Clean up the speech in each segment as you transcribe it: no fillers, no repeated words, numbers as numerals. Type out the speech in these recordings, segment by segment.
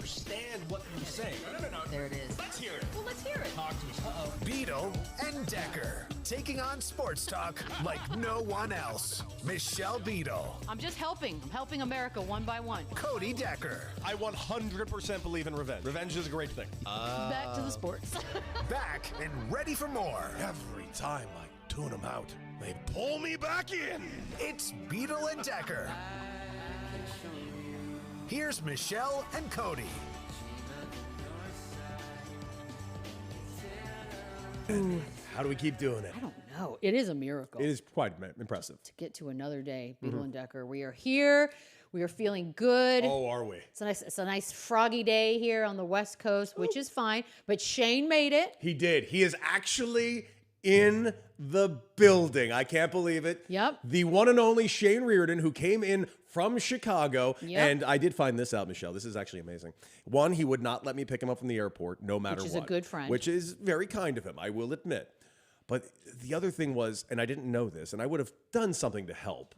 understand what you're saying. No. There it is. Let's hear it. Well, let's hear it. Talk to us. Uh-oh. Beadle and Decker, taking on sports talk like no one else. Michelle Beadle, I'm just helping. I'm helping America one by one. Cody Decker. I 100% believe in revenge. Revenge is a great thing. Back to the sports. Back and ready for more. Every time I tune them out, they pull me back in. It's Beadle and Decker. Here's Michelle and Cody. How do we keep doing it? I don't know. It is a miracle. It is quite impressive. To get to another day, Beadle and Decker. We are here. We are feeling good. Oh, are we? It's a nice froggy day here on the West Coast, which is fine. But Shane made it. He did. He is actually in the building. I can't believe it. Yep. The one and only Shane Reardon, who came in from Chicago. Yep. And I did find this out, Michelle. This is actually amazing. One, he would not let me pick him up from the airport, no matter what. Which is a good friend. Which is very kind of him, I will admit. But the other thing was, and I didn't know this, and I would have done something to help.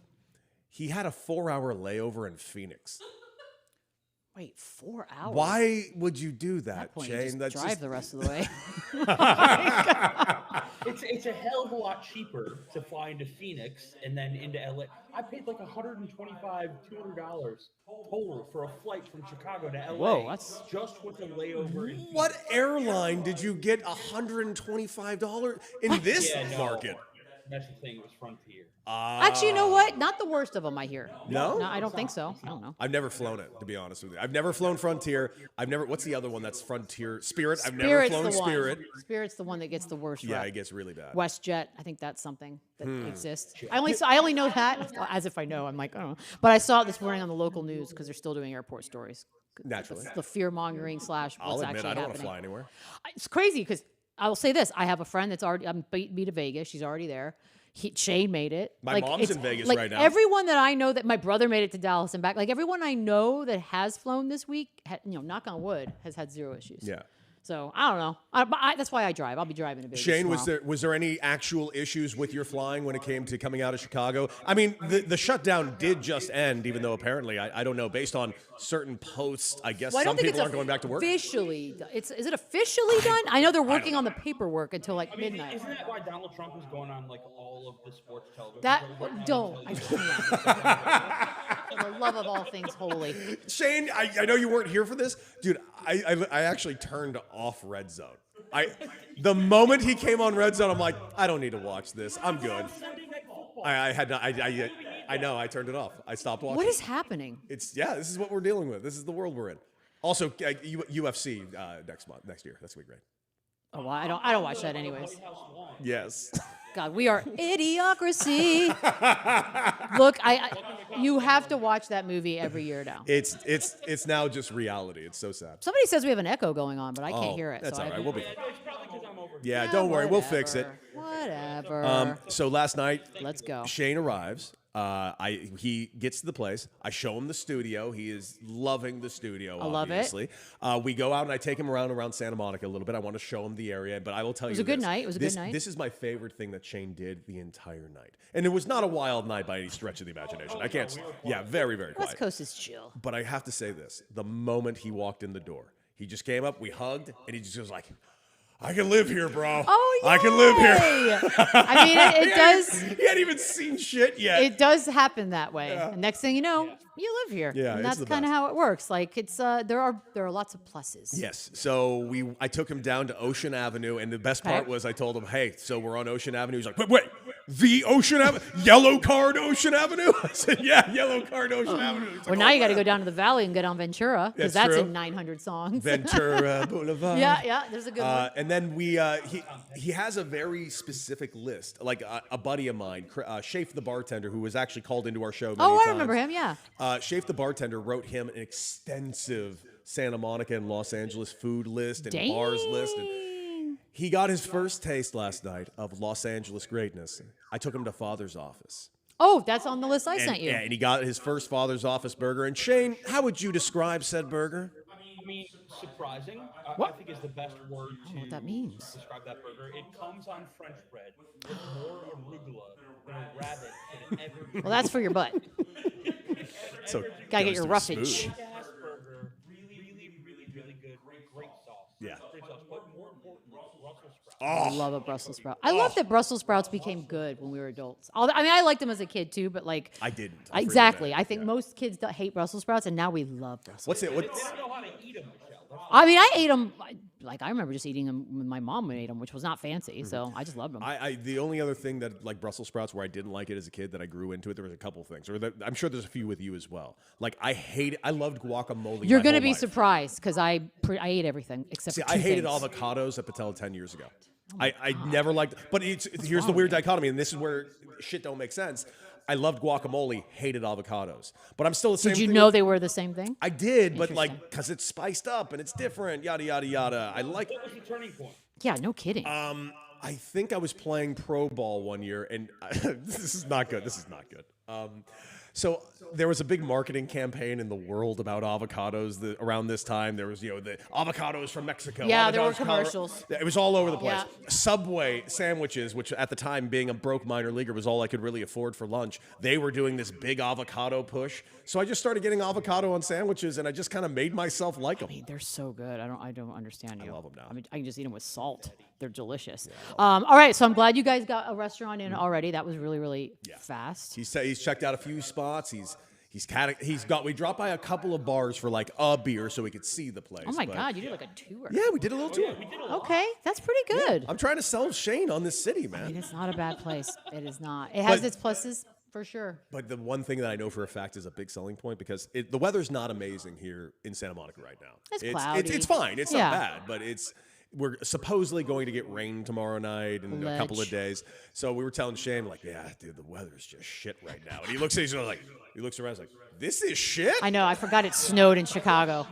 He had a 4-hour layover in Phoenix. Wait, 4 hours? Why would you do that, At that point, Shane? you just That's drive the rest of the way. It's a hell of a lot cheaper to fly into Phoenix and then into LA. I paid like $125, $200 total for a flight from Chicago to LA. Whoa, that's just with a layover in Phoenix. What airline did you get $125 in this market? That's the thing. It was Frontier. Actually, you know what? Not the worst of them, I hear. No? I don't think so. I don't know. I've never flown it, to be honest with you. I've never flown Frontier. What's the other one that's Frontier? Spirit? I've never Spirit's flown the one. Spirit. Spirit's the one that gets the worst Yeah, rep. it gets really bad. WestJet, I think that's something that exists. I only know that as if I know. I'm like, oh, but I saw it this morning on the local news because they're still doing airport stories. Naturally. The fear mongering / what's I'll admit, actually I don't want to happening. fly anywhere. It's crazy because I will say this: I have a friend that's already beat me to Vegas. She's already there. Shane made it. My mom's in Vegas like right now. Everyone that I know, that my brother made it to Dallas and back. Like everyone I know that has flown this week, knock on wood, has had zero issues. Yeah. So I don't know. That's why I drive. I'll be driving to Vegas. Shane, tomorrow. was there any actual issues with your flying when it came to coming out of Chicago? I mean, the shutdown did just end, even though apparently, I don't know, based on certain posts, I guess some people aren't going back to work. Officially, is it officially done? I know they're working on the paperwork until like midnight. Isn't that why Donald Trump is going on like all of the sports television? That programs don't. now? For the love of all things holy. Shane, I know you weren't here for this. Dude, I actually turned off Red Zone. The moment he came on Red Zone, I'm like, I don't need to watch this. I'm good. I know, I turned it off. I stopped watching. What is happening? This is what we're dealing with. This is the world we're in. Also, UFC next year. That's gonna be great. Oh, well, I don't watch that anyways. Yes. God, we are idiocracy. Look, you have to watch that movie every year now. It's now just reality. It's so sad. Somebody says we have an echo going on, but I can't hear it. That's so all right. We'll be. It's probably because I'm over. Yeah, don't worry. We'll fix it. Whatever. So last night, Let's go. Shane arrives. He gets to the place. I show him the studio. He is loving the studio. Obviously, we go out and I take him around Santa Monica a little bit. I want to show him the area, but I will tell you, it was a good night. It was a good night. This is my favorite thing that Shane did the entire night, and it was not a wild night by any stretch of the imagination. I can't. Yeah, very very quiet. West Coast is chill. But I have to say this: the moment he walked in the door, he just came up. We hugged, and he just was like, I can live here, bro. Oh, yeah. I can live here. I mean, it does. He hadn't even seen shit yet. It does happen that way. Yeah. And next thing you know, you live here. Yeah, and it's that's the kind of best. how it works. Like it's there are lots of pluses. Yes. So I took him down to Ocean Avenue, and the best part was I told him, hey, so we're on Ocean Avenue. He's like, wait, the Ocean Avenue? Yellow Card Ocean Avenue? I said, yeah, Yellow Card Ocean Avenue. He's Well, like, now "Oh, you got to wow." go down to the valley and get on Ventura because that's true. in 900 songs. Ventura Boulevard. Yeah, there's a good one. And then he has a very specific list. Like a buddy of mine, Shafe the bartender, who was actually called into our show many times. I remember him. Yeah. Shafe the bartender wrote him an extensive Santa Monica and Los Angeles food list and bars list. And he got his first taste last night of Los Angeles greatness. I took him to Father's office. Oh, that's on the list I sent you. Yeah, and he got his first Father's office burger. And Shane, how would you describe said burger? I mean, surprising. What? I think is the best word I don't to know what that means. describe that burger. It comes on French bread with more arugula than a rabbit could ever. Well, that's for your butt. So Gotta get your goes through roughage. smooth. Gas burger, really I love a Brussels sprout. I love that Brussels sprouts became good when we were adults. I mean, I liked them as a kid too, but like I didn't. Exactly. I think most kids hate Brussels sprouts, and now we love Brussels. What's it? They don't know how to eat them, Michelle. I mean, I ate them. Like I remember just eating them when my mom ate them, which was not fancy. So I just loved them. The only other thing that like Brussels sprouts where I didn't like it as a kid that I grew into it, there was a couple things, I'm sure there's a few with you as well. Like I loved guacamole. You're going to be surprised because I ate everything except for two I hated things. avocados at Patel 10 years ago. I never liked, but here's the weird dichotomy, and this is where shit don't make sense. I loved guacamole, hated avocados, but I'm still the same. Did you thing know they were the same thing? I did, but like because it's spiced up and it's different, yada yada yada. What was the turning point? Yeah, no kidding. I think I was playing pro ball one year, and this is not good. This is not good. So there was a big marketing campaign in the world about avocados around this time. There was, the avocados from Mexico. Yeah, there were avocados commercials. It was all over the place. Yeah. Subway sandwiches, which at the time, being a broke minor leaguer, was all I could really afford for lunch. They were doing this big avocado push. So I just started getting avocado on sandwiches, and I just kind of made myself like them. I mean, they're so good. I don't understand you. I love them now. I mean, I can just eat them with salt. They're delicious. All right, so I'm glad you guys got a restaurant in already. That was really, really fast. He's checked out a few spots. We dropped by a couple of bars for like a beer so we could see the place. Oh my God, you did like a tour. Yeah, we did a little tour. Okay, that's pretty good. I'm trying to sell Shane on this city, man. I mean, it's not a bad place. It is not. It has its pluses for sure. But the one thing that I know for a fact is a big selling point because the weather's not amazing here in Santa Monica right now. It's cloudy. It's fine. It's not bad, but we're supposedly going to get rain tomorrow night in a couple of days. So we were telling Shane, like, yeah, dude, the weather's just shit right now. And he looks around, he's like, this is shit? I know. I forgot it snowed in Chicago.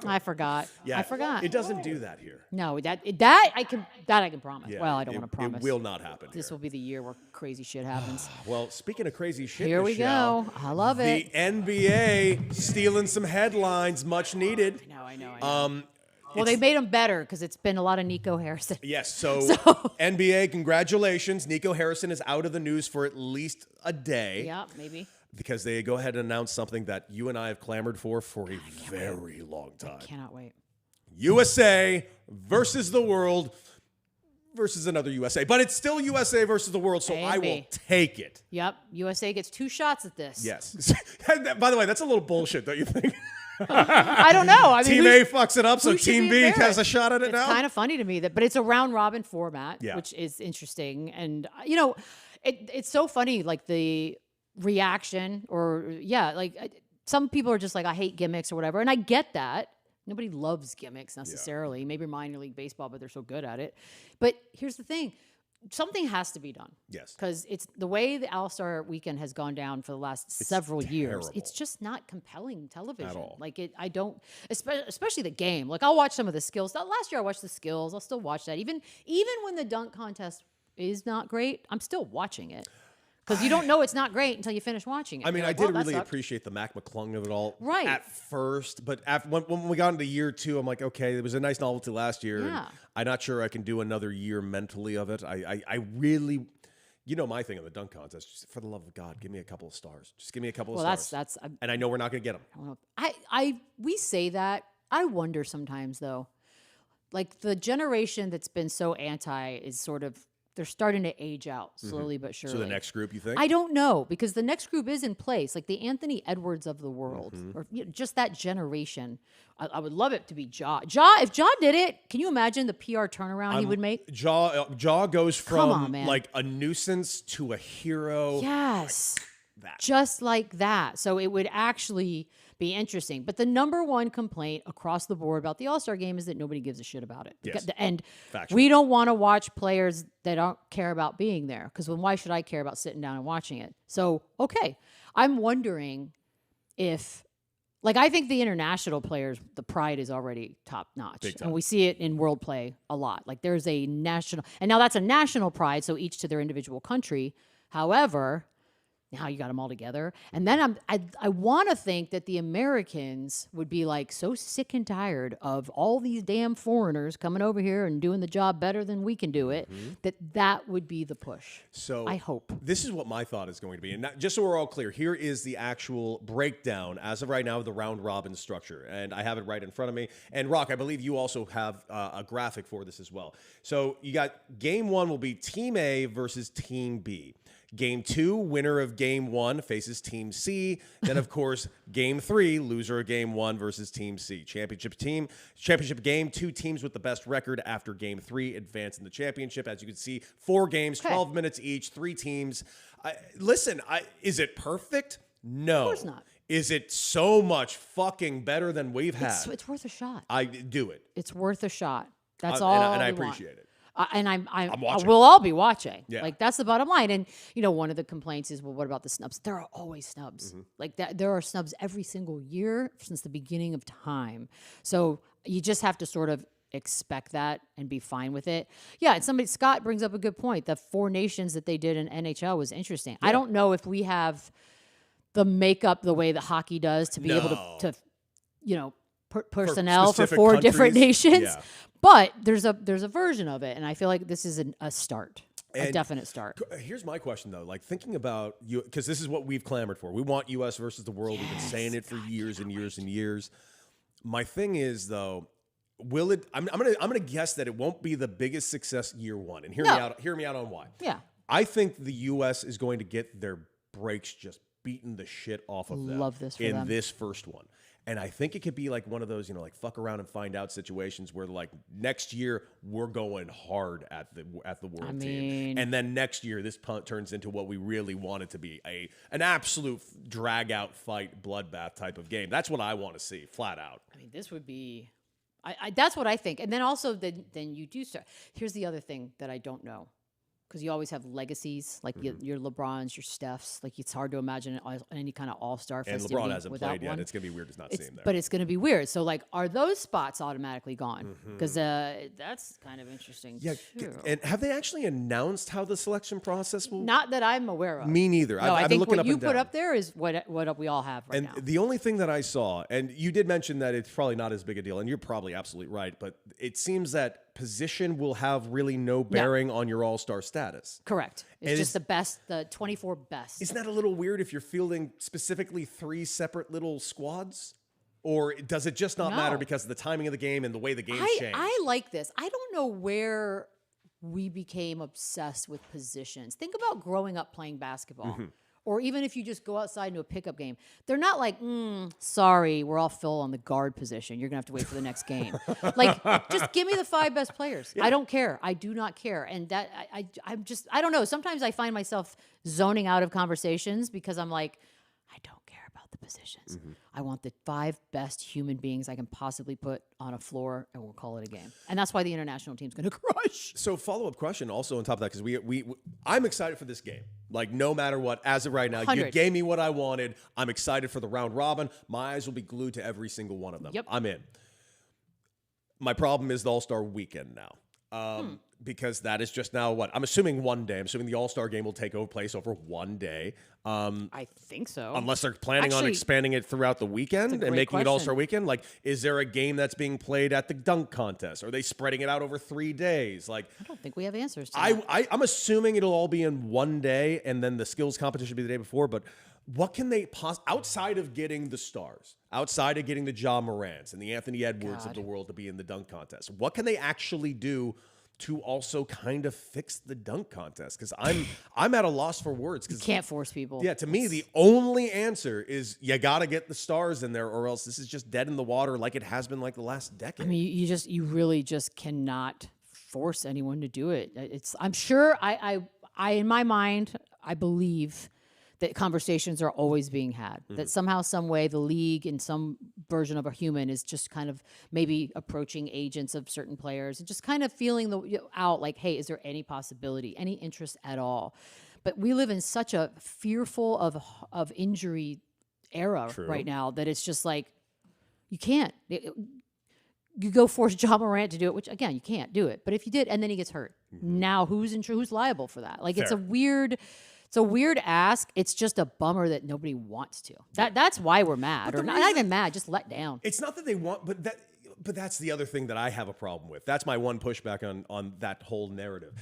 I forgot. Yeah, I forgot. It doesn't do that here. No, that I can promise. Yeah, well, I don't want to promise. It will not happen. This will be the year where crazy shit happens. Well, speaking of crazy shit, Here we Michelle, go. I love it. The NBA stealing some headlines, much needed. I know. Well, they made them better because it's been a lot of Nico Harrison. Yes, so NBA, congratulations. Nico Harrison is out of the news for at least a day. Yeah, maybe. Because they go ahead and announce something that you and I have clamored for a very long time. I cannot wait. USA versus the world versus another USA. But it's still USA versus the world, so I will take it. Yep, USA gets 2 shots at this. Yes. By the way, that's a little bullshit, don't you think? I don't know. I mean, Team A fucks it up, so Team B has a shot at it now? It's kind of funny to me, but it's a round robin format, Yeah. which is interesting. And, it's so funny, like the reaction some people are just like, I hate gimmicks or whatever. And I get that. Nobody loves gimmicks necessarily. Maybe minor league baseball, but they're so good at it. But here's the thing. Something has to be done. Yes. Because it's the way the All-Star weekend has gone down for the last several years. terrible. It's just not compelling television. At all. Like I don't, especially the game. Like I'll watch some of the skills. Last year I watched the skills. I'll still watch that. Even when the dunk contest is not great, I'm still watching it. Because you don't know it's not great until you finish watching it. I mean, You're I like, did well, that really sucked. appreciate the Mac McClung of it all Right. at first. But when we got into year 2, I'm like, okay, it was a nice novelty last year. Yeah. And I'm not sure I can do another year mentally of it. I really, my thing on the dunk contest, just for the love of God, give me a couple of stars. Just give me a couple of stars. That's and I know we're not going to get them. I don't know. We say that. I wonder sometimes though, like the generation that's been so anti is sort of, they're starting to age out slowly but surely. So the next group, you think? I don't know, because the next group is in place, like the Anthony Edwards of the world, or just that generation. I would love it to be Ja. If Ja did it, can you imagine the PR turnaround he would make? Ja goes from Come on, man. like a nuisance to a hero. Yes. That. Just like that. So it would actually be interesting. But the number one complaint across the board about the All-Star game is that nobody gives a shit about it. Yes. And Factual. we don't want to watch players that don't care about being there. Because why should I care about sitting down and watching it? So, okay. I'm wondering if, like, I think the international players, the pride is already top notch. Big time. And we see it in world play a lot. Like, there's a national, and now that's a national pride, so each to their individual country. However, now you got them all together. And then I want to think that the Americans would be like so sick and tired of all these damn foreigners coming over here and doing the job better than we can do it, that would be the push. So I hope. This is what my thought is going to be. And just so we're all clear, here is the actual breakdown as of right now of the round robin structure. And I have it right in front of me. And Rock, I believe you also have a graphic for this as well. So you got game 1 will be Team A versus Team B. Game 2, winner of Game 1 faces Team C. Then, of course, Game 3, loser of Game 1 versus Team C. Championship game, 2 teams with the best record after Game 3 advance in the championship. As you can see, 4 games, 12 minutes each, 3 teams. Is it perfect? No. Of course not. Is it so much fucking better than we've had? It's worth a shot. I do it. It's worth a shot. That's all. And I we want. appreciate it. And I'm watching. we'll all be watching. Yeah. Like that's the bottom line. And one of the complaints is, well, what about the snubs? There are always snubs. Like that. There are snubs every single year since the beginning of time. So you just have to sort of expect that and be fine with it. Yeah. And Scott brings up a good point. The 4 nations that they did in NHL was interesting. Yeah. I don't know if we have the makeup the way that hockey does to be able to personnel for 4 different nations. Yeah. But there's a version of it, and I feel like this is a start, a definite start. Here's my question, though. Like, thinking about you, because this is what we've clamored for. We want U.S. versus the world. We've been saying it for years and years and years. My thing is, though, will it? I'm gonna guess that it won't be the biggest success year 1. And hear me out on why. Yeah. I think the U.S. is going to get their breaks just beaten the shit off of them. Love this for in them. This first one. And I think it could be like one of those, like fuck around and find out situations where like next year we're going hard at the world team. And then next year this punt turns into what we really want it to be, an absolute drag out fight, bloodbath type of game. That's what I want to see, flat out. I mean, this would be that's what I think. And then also then you do start. Here's the other thing that I don't know. Because you always have legacies, like your LeBrons, your Stephs. Like, it's hard to imagine any kind of all-star festivity And LeBron hasn't without played one. yet. It's going to be weird to not see him there. But it's going to be weird. So, like, are those spots automatically gone? Because that's kind of interesting, too. And have they actually announced how the selection process will? Not that I'm aware of. Me neither. No, I've I been think looking what up you and put down. up there is what we all have right now. And the only thing that I saw, and you did mention that it's probably not as big a deal, and you're probably absolutely right, but it seems that position will have really no bearing on your all-star status. Correct. It's just the best, the 24 best. Isn't that a little weird if you're fielding specifically 3 separate little squads? Or does it just not matter because of the timing of the game and the way the game changed? I like this. I don't know where we became obsessed with positions. Think about growing up playing basketball. Or even if you just go outside into a pickup game, they're not like, sorry, we're all full on the guard position. You're going to have to wait for the next game. Like, just give me the 5 best players. Yeah. I don't care. I do not care. And that I don't know. Sometimes I find myself zoning out of conversations because I'm like, I don't care about the positions. I want the 5 best human beings I can possibly put on a floor, and we'll call it a game. And that's why the international team's going to crush. So, follow-up question also on top of that, because I'm excited for this game. Like, no matter what, as of right now, 100. You gave me what I wanted. I'm excited for the round robin. My eyes will be glued to every single one of them. Yep. I'm in. My problem is the All-Star weekend now. Because that is just now what? I'm assuming one day. I'm assuming the All-Star game will take place over one day. I think so. Unless they're planning on expanding it throughout the weekend and making it All-Star weekend. Like, is there a game that's being played at the dunk contest? Are they spreading it out over 3 days? Like, I don't think we have answers to that. I'm assuming it'll all be in one day, and then the skills competition will be the day before. But what can they outside of getting the stars, outside of getting the Ja Morants and the Anthony Edwards of the world to be in the dunk contest? What can they actually do to also kind of fix the dunk contest? Because I'm at a loss for words. You can't force people. Yeah, to me, the only answer is you got to get the stars in there, or else this is just dead in the water like it has been like the last decade. I mean, you really just cannot force anyone to do it. I'm sure I in my mind, I believe that conversations are always being had, that somehow, some way, the league and some version of a human is just kind of maybe approaching agents of certain players and just kind of feeling out like, hey, is there any possibility, any interest at all? But we live in such a fearful of injury era right now that it's just like, you can't. You go force Ja Morant to do it, which, again, you can't do it. But if you did, and then he gets hurt, now who's liable for that? Like, it's a weird It's a weird ask. It's just a bummer that nobody wants to. That's why we're mad, or not even mad, just let down. It's not that they want, but that's the other thing that I have a problem with. That's my one pushback on that whole narrative.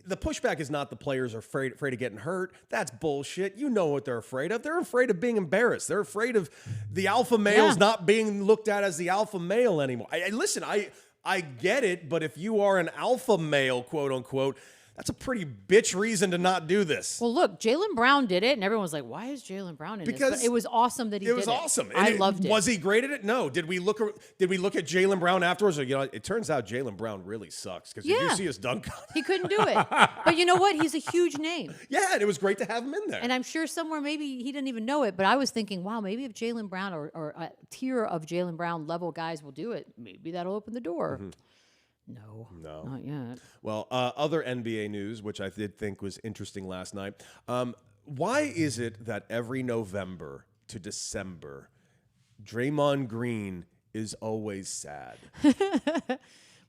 The pushback is not the players are afraid of getting hurt. That's bullshit. You know what they're afraid of. They're afraid of being embarrassed. They're afraid of the alpha males not being looked at as the alpha male anymore. Listen, I get it, but if you are an alpha male, quote unquote, that's a pretty bitch reason to not do this. Well, look, Jaylen Brown did it, and everyone was like, "Why is Jaylen Brown in this?" But it was awesome that he did it. It was awesome. I loved it. Was he great at it? No. Did we look at Jaylen Brown afterwards? Or, it turns out Jaylen Brown really sucks because you do see his dunk. He couldn't do it. But you know what? He's a huge name. Yeah, and it was great to have him in there. And I'm sure somewhere maybe he didn't even know it, but I was thinking, wow, maybe if Jaylen Brown or a tier of Jaylen Brown level guys will do it, maybe that'll open the door. Mm-hmm. No, not yet. Well, other NBA news, which I did think was interesting last night. Why is it that every November to December, Draymond Green is always sad?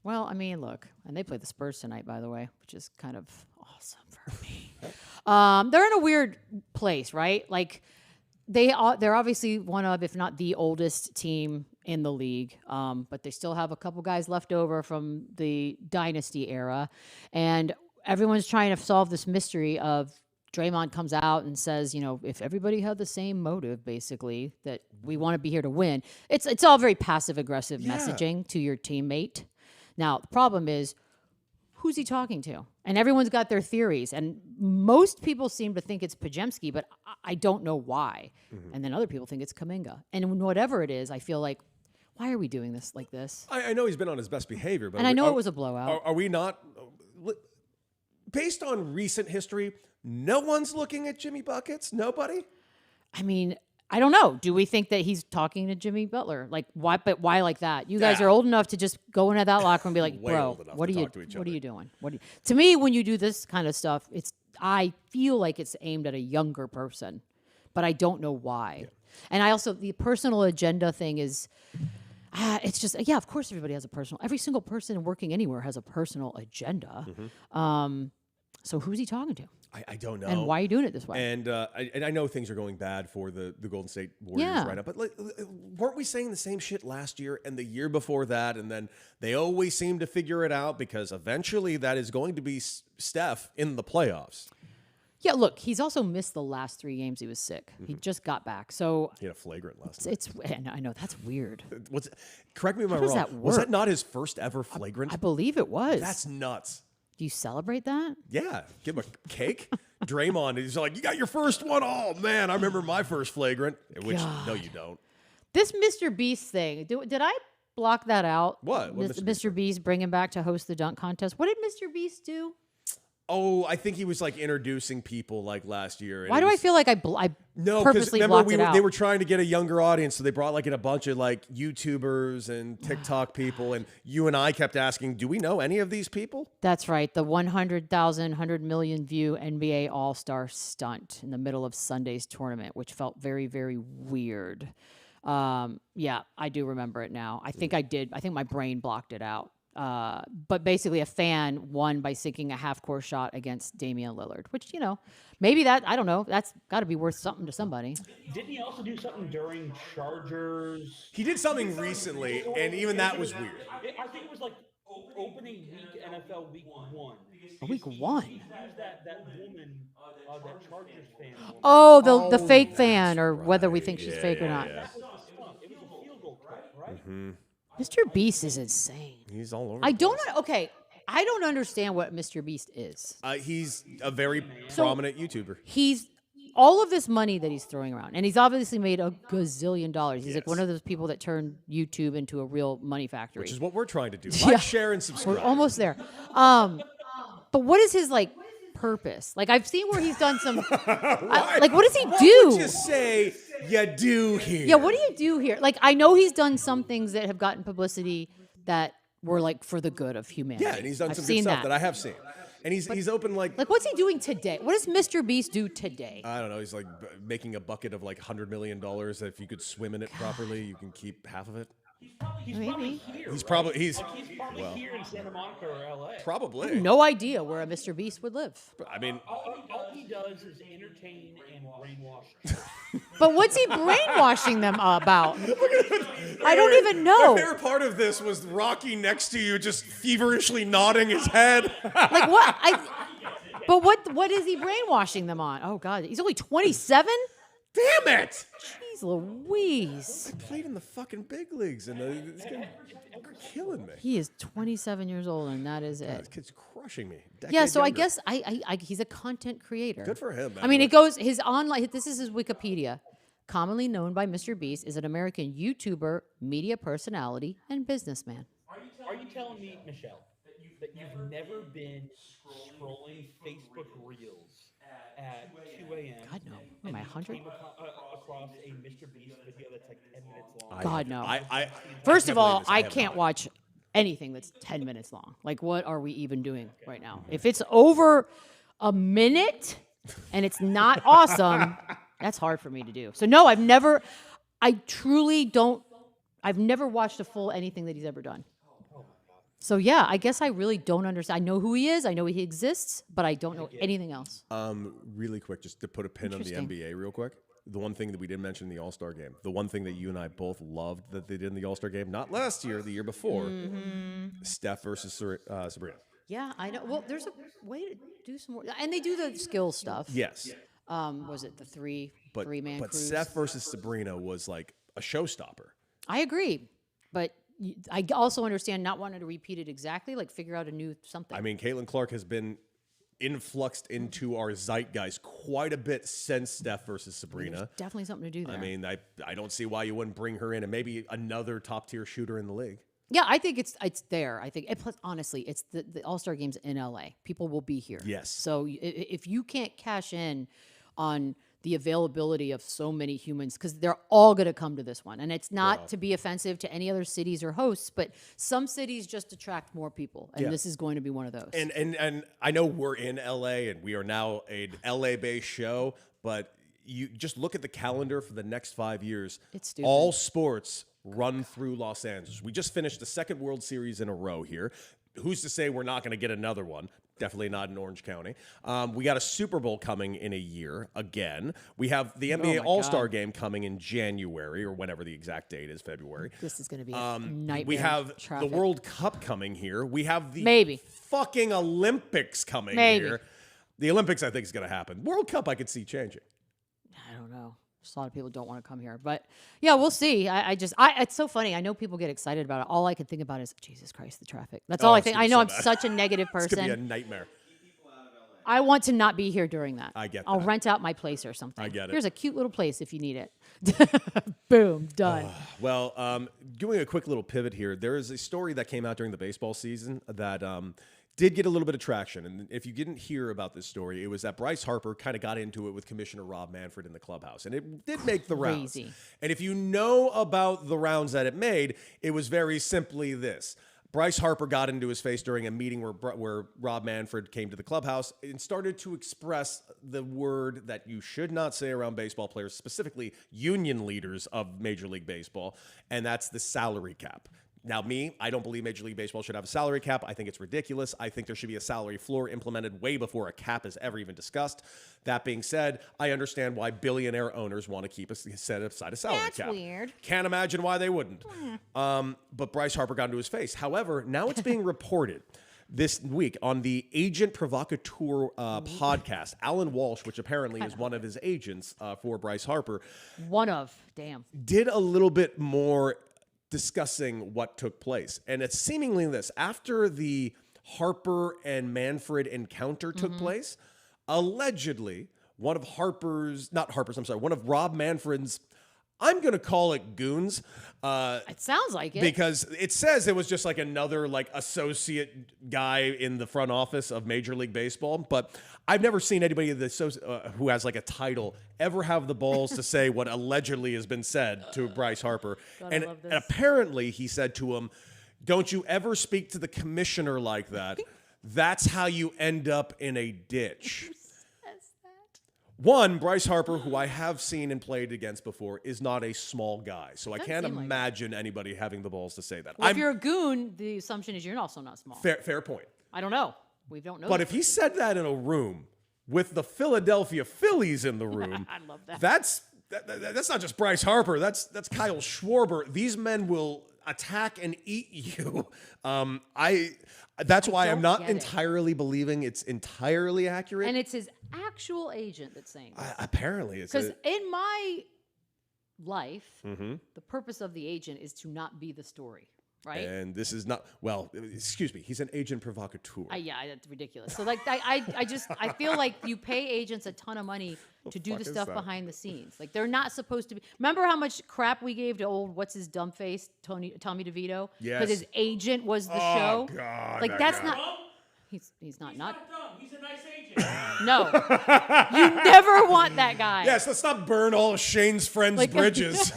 Well, I mean, look, and they play the Spurs tonight, by the way, which is kind of awesome for me. They're in a weird place, right? Like they're obviously one of, if not the oldest team in the league, but they still have a couple guys left over from the dynasty era, and everyone's trying to solve this mystery of Draymond comes out and says, if everybody had the same motive, basically, that we want to be here to win. It's all very passive aggressive messaging to your teammate. Now the problem is, who's he talking to? And everyone's got their theories, and most people seem to think it's Pajemski, but I don't know why. Mm-hmm. And then other people think it's Kuminga, and whatever it is, I feel like, why are we doing this like this? I know he's been on his best behavior, but I know it was a blowout. Are we not? Based on recent history, no one's looking at Jimmy Buckets. Nobody. I mean, I don't know. Do we think that he's talking to Jimmy Butler? Like, why? But why like that? You guys are old enough to just go into that locker room and be like, "Bro, what are you doing? To me, when you do this kind of stuff, I feel like it's aimed at a younger person, but I don't know why. Yeah. And I also the personal agenda thing is. It's just, of course everybody has every single person working anywhere has a personal agenda. Mm-hmm. So who's he talking to? I don't know. And why are you doing it this way? And I know things are going bad for the Golden State Warriors right now, but weren't we saying the same shit last year and the year before that? And then they always seem to figure it out because eventually that is going to be Steph in the playoffs. Yeah, look, he's also missed the last 3 games. He was sick. Mm-hmm. He just got back. So he had a flagrant last night. I know, that's weird. Correct me if I'm wrong. Was that not his first ever flagrant? I believe it was. That's nuts. Do you celebrate that? Yeah. Give him a cake. Draymond, he's like, you got your first one. Oh, man, I remember my first flagrant. Which, no, you don't. This Mr. Beast thing, did I block that out? What Mr. Beast bring him back to host the dunk contest. What did Mr. Beast do? Oh, I think he was like introducing people like last year. Why do I feel like I purposely blocked it out? They were trying to get a younger audience, so they brought like in a bunch of like YouTubers and TikTok people, and you and I kept asking, do we know any of these people? That's right. The 100 million view NBA All-Star stunt in the middle of Sunday's tournament, which felt very, very weird. Yeah, I do remember it now. I think I did. I think my brain blocked it out. But basically a fan won by sinking a half-court shot against Damian Lillard, which, maybe I don't know, that's got to be worth something to somebody. Didn't he also do something during Chargers? He did something recently, and even that was weird. I think it was like opening week NFL week 1. Week 1? He used that woman, that Chargers fan. Oh, the fake fan, or whether we think she's fake or not. It was a field goal kick, right? Mm-hmm. Mr. Beast is insane. He's all over. I don't understand what Mr. Beast is. He's a very prominent YouTuber. He's all of this money that he's throwing around, and he's obviously made a gazillion dollars. He's like one of those people that turned YouTube into a real money factory, which is what we're trying to do. Like, share, and subscribe. We're almost there. But what is his purpose? Like, I've seen where he's done some. What does he do? What would you say you do here? Yeah, what do you do here? Like, I know he's done some things that have gotten publicity that were for the good of humanity. Yeah, and he's done some good stuff that I have seen. And he's open like what's he doing today? What does Mr. Beast do today? I don't know. He's making a bucket of $100 million that if you could swim in it properly, you can keep half of it. He's Maybe. probably here. He's right? probably Here in Santa Monica or LA. probably. No idea where a Mr. Beast would live. I mean, All he does is entertain and brainwash. But what's he brainwashing them about? I don't even know. my favorite part of this was Rocky next to you, just feverishly nodding his head. Like what? But what is he brainwashing them on? Oh God, he's only 27. Damn it! Jeez Louise. Played in the fucking big leagues, and it's killing me. He is 27 years old, and that is This it. kid's crushing me. Yeah, so I Decade guess he's a content creator. Good for him, man. I mean, it goes his online. This is his Wikipedia. Commonly known by Mr. Beast, is an American YouTuber, media personality, and businessman. Are you telling me, Michelle, that you've never been scrolling Facebook Reels at 2 a.m. God no. Am I 100? came across a Mr. Beast video that's like 10 minutes long? God no. I First can't of all, believe this. I have can't not. watch anything that's 10 minutes long. Like, what are we even doing right now? If it's over a minute and it's not awesome, that's hard for me to do. So no, I've never watched a full anything that he's ever done. So yeah, I guess I really don't understand. I know who he is. I know he exists, but I don't know anything else. Really quick, just to put a pin on the Interesting. NBA real quick. The one thing that we didn't mention in the All-Star game, the one thing that you and I both loved that they did in the All-Star game, not last year, the year before, Steph versus Sabrina. Yeah, I know. Well, there's a way to do some more, and they do the skill stuff. Yes. Was it the three-man But cruise? Steph versus Sabrina was like a showstopper. I agree, but I also understand not wanting to repeat it exactly, like figure out a new something. I mean, Caitlin Clark has been influxed into our zeitgeist quite a bit since Steph versus Sabrina. There's definitely something to do there. I mean, I don't see why you wouldn't bring her in and maybe another top-tier shooter in the league. yeah, I think it's there. I think, plus, honestly, it's the All-Star Game's in LA. People will be here. Yes. So if you can't cash in on the availability of so many humans, because they're all going to come to this one. And it's not to be offensive to any other cities or hosts, but some cities just attract more people. And this is going to be one of those. And I know we're in LA and we are now an LA-based show, but you just look at the calendar for the next 5 years. It's stupid. All sports run through Los Angeles. We just finished the second World Series in a row here. Who's to say we're not going to get another one? Definitely not in Orange County. We got a Super Bowl coming in a year again. We have the NBA my All-Star God. Game coming in January or whenever the exact date is, February. This is going to be a nightmare. We have traffic. the World Cup coming here. We have the Maybe. fucking Olympics coming Maybe. here. The Olympics, I think, is going to happen. World Cup, I could see changing. I don't know. Just a lot of people don't want to come here, but yeah, we'll see. It's so funny. I know people get excited about it. All I can think about is Jesus Christ, the traffic. That's all I it's think. gonna I be know so I'm bad. such a negative It's going to be a person. nightmare. I want to not be here during that. I get I'll that. rent out my place or something. I get it. Here's a cute little place if you need it. Boom, done. Well, doing a quick little pivot here, there is a story that came out during the baseball season that did get a little bit of traction. And if you didn't hear about this story, it was that Bryce Harper kind of got into it with Commissioner Rob Manfred in the clubhouse. And it did make the rounds. Crazy. And if you know about the rounds that it made, it was very simply this. Bryce Harper got into his face during a meeting where Rob Manfred came to the clubhouse and started to express the word that you should not say around baseball players, specifically union leaders of Major League Baseball, and that's the salary cap. Now, I don't believe Major League Baseball should have a salary cap. I think it's ridiculous. I think there should be a salary floor implemented way before a cap is ever even discussed. That being said, I understand why billionaire owners want to keep set aside a salary That's cap. weird. Can't imagine why they wouldn't. But Bryce Harper got into his face. However, now it's being reported this week on the Agent Provocateur podcast. Alan Walsh, which apparently is one of his agents for Bryce Harper, Damn. did a little bit more discussing what took place. And it's seemingly this. After the Harper and Manfred encounter took place, allegedly, one of Rob Manfred's, I'm going to call it goons. It sounds like it. Because it says it was just like another associate guy in the front office of Major League Baseball. But I've never seen anybody who has a title ever have the balls to say what allegedly has been said to Bryce Harper. God, I And love this. apparently he said to him, "Don't you ever speak to the commissioner like that. That's how you end up in a ditch." One, Bryce Harper, who I have seen and played against before, is not a small guy. So I can't imagine anybody having the balls to say that. Well, if you're a goon, the assumption is you're also not small. Fair point. I don't know. We don't know. But if he said that in a room with the Philadelphia Phillies in the room, I love that. That's not just Bryce Harper. That's Kyle Schwarber. These men will attack and eat you. That's why I'm not entirely believing it's entirely accurate. And it's his actual agent that's saying this. Apparently, it's because in my life, the purpose of the agent is to not be the story. Right. And this is not, well, excuse me, he's an agent provocateur. Yeah, that's ridiculous. So like I feel like you pay agents a ton of money to do the stuff behind the scenes. Like they're not supposed to be. Remember how much crap we gave to old what's his dumb face Tommy DeVito? Yes. Because his agent was the show. God, like that's guy. not. He's not dumb. He's a nice agent. No, you never want that guy. Yes, let's not burn all of Shane's friends' bridges. He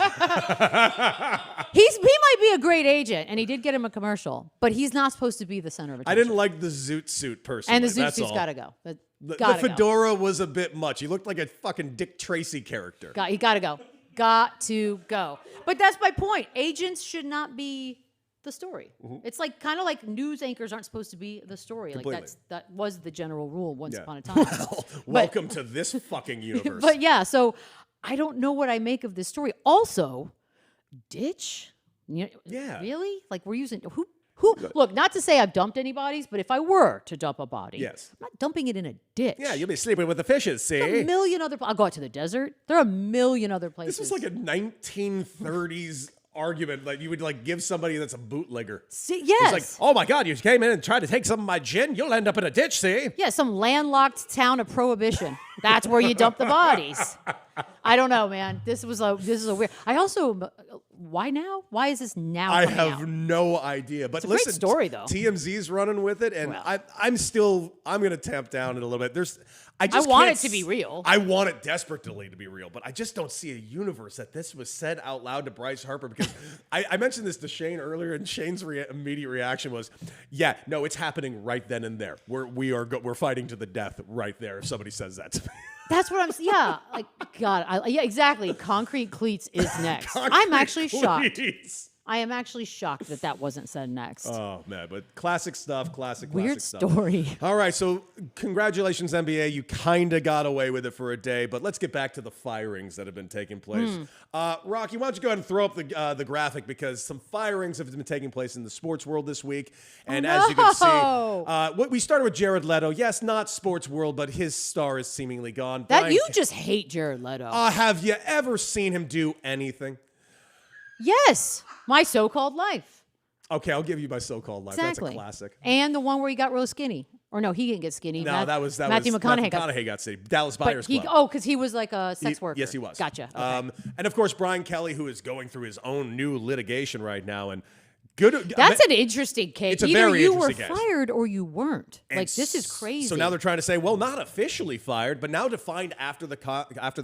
might be a great agent, and he did get him a commercial, but he's not supposed to be the center of attention. I didn't like the zoot suit personally. And the zoot suit's got to go. The fedora was a bit much. He looked like a fucking Dick Tracy character. He got to go. Got to go. But that's my point. Agents should not be the story. It's like kind of like news anchors aren't supposed to be the story. Completely. Like that was the general rule once upon a time. Welcome to this fucking universe. But yeah, so I don't know what I make of this story. Also, ditch? Yeah. Really? Like we're using who look, not to say I've dumped anybody's, but if I were to dump a body, yes, I'm not dumping it in a ditch. Yeah, you'll be sleeping with the fishes, see? There's a million other I'll go out to the desert. There are a million other places. This was like a 1930s argument. Like you would like give somebody that's a bootlegger. See, yes. It's like, oh my God, you came in and tried to take some of my gin. You'll end up in a ditch, see? Yeah, some landlocked town of prohibition. That's where you dump the bodies. I don't know, man. This is a weird. I also, why now? Why is this now? I have no idea. But it's a listen, great story though. TMZ's running with it, and well, I'm going to tamp down it a little bit. I want it to be real. I want it desperately to be real, but I just don't see a universe that this was said out loud to Bryce Harper because I mentioned this to Shane earlier, and Shane's immediate reaction was, "Yeah, no, it's happening right then and there. We're fighting to the death right there." If somebody says that to me. That's what I'm. Yeah, like God. Yeah, exactly. Concrete cleats is next. I'm actually shocked. I am actually shocked that wasn't said next. Oh man, but classic stuff. Weird stuff. Story. All right, so congratulations NBA. You kind of got away with it for a day, but let's get back to the firings that have been taking place. Rocky, why don't you go ahead and throw up the graphic because some firings have been taking place in the sports world this week, and as you can see, we started with Jared Leto. Yes, not sports world, but his star is seemingly gone. You just hate Jared Leto. Have you ever seen him do anything? Yes, My So-Called Life. Okay, I'll give you My So-Called Life. Exactly. That's a classic. And the one where he got real skinny. Or no, he didn't get skinny. No, that was Matthew McConaughey got skinny. Dallas Buyers Club. Because he was like a sex worker. Yes, he was. Gotcha. Okay. And of course, Brian Kelly, who is going through his own new litigation right now, and that's an interesting case. It's a very interesting case. Either you were fired or you weren't. And like this is crazy. So now they're trying to say, well, not officially fired, but now to find after the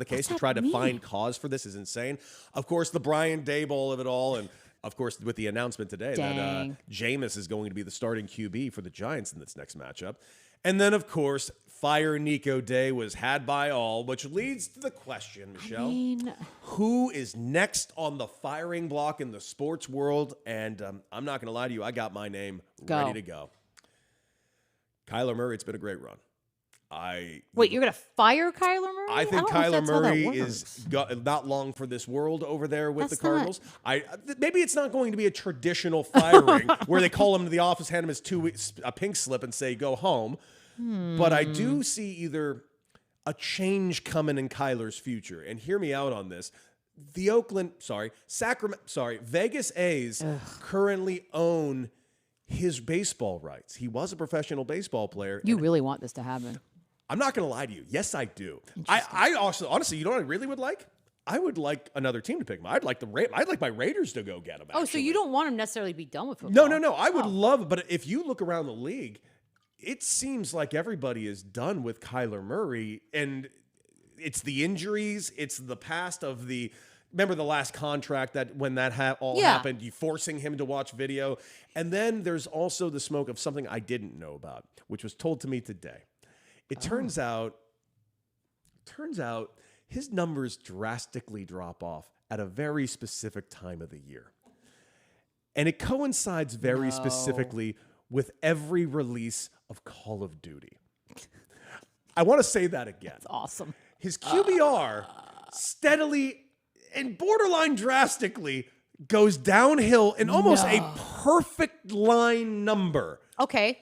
case to try to find cause for this is insane. Of course, the Brian Daboll of it all, and of course, with the announcement today that Jameis is going to be the starting QB for the Giants in this next matchup. And then, of course, Fire Nico Day was had by all, which leads to the question, Michelle. Who is next on the firing block in the sports world? And I'm not going to lie to you, I got my name ready to go. Kyler Murray, it's been a great run. Wait, you're going to fire Kyler Murray? I think Kyler Murray is not long for this world over there with the Cardinals. Maybe it's not going to be a traditional firing where they call him to the office, hand him a pink slip, and say, go home. But I do see either a change coming in Kyler's future. And hear me out on this. Vegas A's currently own his baseball rights. He was a professional baseball player. You really want this to happen? I'm not going to lie to you. Yes, I do. I also, honestly, you know what I really would like? I would like another team to pick him. I'd like my Raiders to go get him. Oh, so you don't want him necessarily to be done with football? No. I would love it. But if you look around the league, it seems like everybody is done with Kyler Murray. And it's the injuries. It's the past of the... Remember the last contract that when that happened, you forcing him to watch video. And then there's also the smoke of something I didn't know about, which was told to me today. It turns out Turns out his numbers drastically drop off at a very specific time of the year. And it coincides very specifically with every release of Call of Duty. I want to say that again. That's awesome. His QBR steadily and borderline drastically goes downhill in almost a perfect line number. Okay.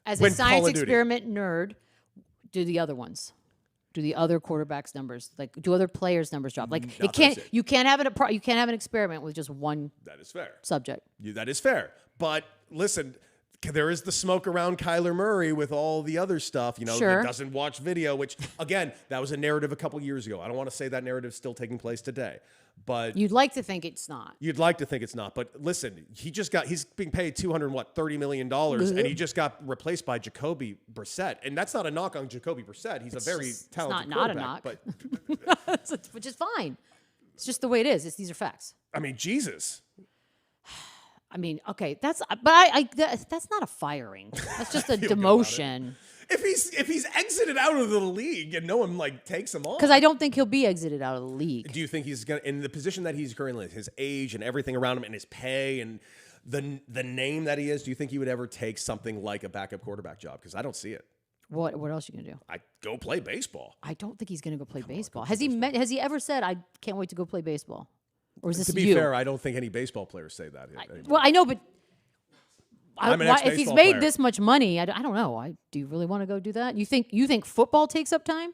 As a When science Call of Duty. experiment nerd, do the other ones. Do the other quarterbacks' numbers, like do other players' numbers drop? Like it can't. You can't have you can't have an experiment with just one That is fair. subject. That is fair. But listen, there is the smoke around Kyler Murray with all the other stuff, Sure. that doesn't watch video, which, again, that was a narrative a couple years ago. I don't want to say that narrative is still taking place today. But You'd like to think it's not. you'd like to think it's not. But listen, he's being paid $230 million, and he just got replaced by Jacoby Brissett. And that's not a knock on Jacoby Brissett. He's a very talented not a quarterback. knock. But, Which is fine. It's just the way it is. These are facts. I mean, Jesus. I mean, okay, that's not a firing. That's just a feel good about demotion. If he's exited out of the league and no one takes him on, Because I don't think he'll be exited out of the league. do you think he's gonna, in the position that he's currently in, his age and everything around him and his pay and the name that he is, do you think he would ever take something like a backup quarterback job? Because I don't see it. What else are you gonna do? I go play baseball. I don't think he's gonna go play baseball. Has he ever said I can't wait to go play baseball? Or is this To be you? fair, I don't think any baseball players say that. anymore. Well, I know, but I'm an if he's ex-baseball made player. this much money, I don't know. Do you really want to go do that? You think football takes up time?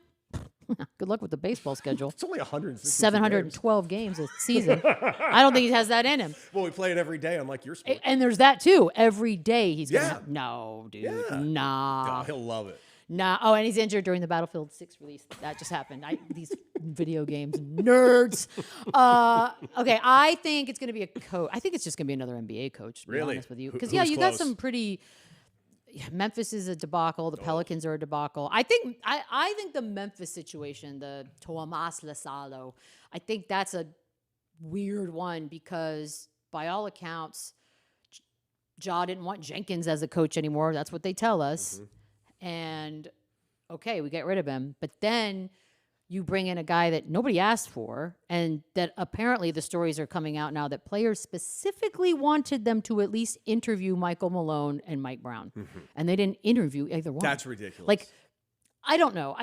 Good luck with the baseball schedule. It's only 160 712 games a season. I don't think he has that in him. Well, we play it every day, unlike your sport. And there's that too. Every day he's Yeah. gonna no, dude. Yeah. Nah. Oh, he'll love it. Nah. Oh, and he's injured during the Battlefield 6 release. That just happened. These video games nerds. Okay, I think it's going to be a coach. I think it's just going to be another NBA coach, to be Really? honest with you. Who's Because, you got close? some pretty... Memphis is a debacle. Oh. The Pelicans are a debacle. I think the Memphis situation, the Tomas Lasalo, I think that's a weird one because by all accounts, Ja didn't want Jenkins as a coach anymore. That's what they tell us. And okay, we get rid of him. But then you bring in a guy that nobody asked for, and that apparently the stories are coming out now that players specifically wanted them to at least interview Michael Malone and Mike Brown. And they didn't interview either one. That's ridiculous. Like, I don't know.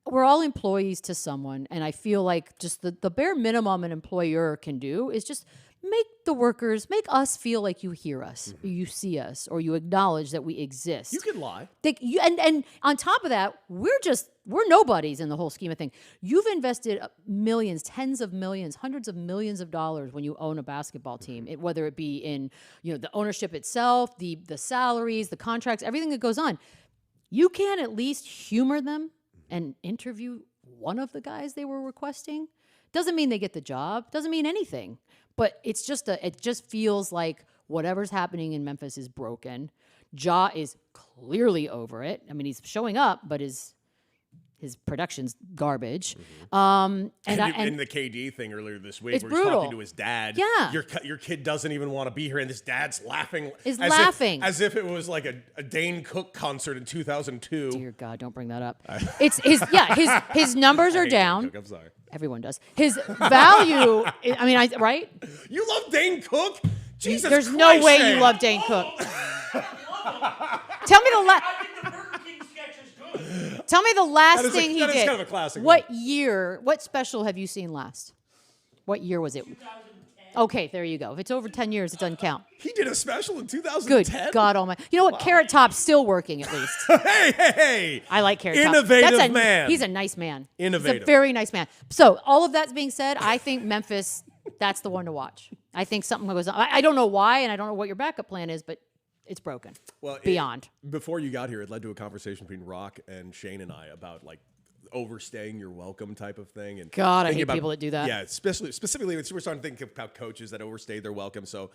We're all employees to someone, and I feel like just the bare minimum an employer can do is just make us feel like you hear us, or you see us, or you acknowledge that we exist. you can lie. And on top of that, we're nobodies in the whole scheme of things. You've invested millions, tens of millions, hundreds of millions of dollars when you own a basketball team, whether it be in the ownership itself, the salaries, the contracts, everything that goes on. You can at least humor them and interview one of the guys they were requesting. Doesn't mean they get the job. Doesn't mean anything. But it just feels like whatever's happening in Memphis is broken. Ja is clearly over it. I mean, he's showing up, but his production's garbage. And the KD thing earlier this week, It's where he's brutal. talking to his dad. Yeah. Your kid doesn't even want to be here, and this dad's laughing. As if it was like a Dane Cook concert in 2002. Dear God, don't bring that up. His numbers I are hate Dane down. Cook, I'm sorry. Everyone does. His value, right? You love Dane Cook? Jesus There's Christ, no way Shane. you love Dane Cook. Tell me the last. I think the Burger King sketch is good. Tell me the last That is thing he that is did. kind of a classic. What year? What special have you seen last? What year was it? 2010. Okay, there you go. If it's over 10 years, it doesn't count. He did a special in Good 2010? God Almighty! You know what? Carrot Top's still working at least. Hey! I like Carrot Top. Innovative man. He's a nice man. He's Innovative. a very nice man. So all of that being said, I think Memphis, that's the one to watch. I think something goes on. I don't know why, and I don't know what your backup plan is, but it's broken. Well, beyond. Before you got here, it led to a conversation between Rock and Shane and I about overstaying your welcome type of thing. And God, I thinking hate people that do that. Yeah, specifically, we're starting to think about coaches that overstayed their welcome. So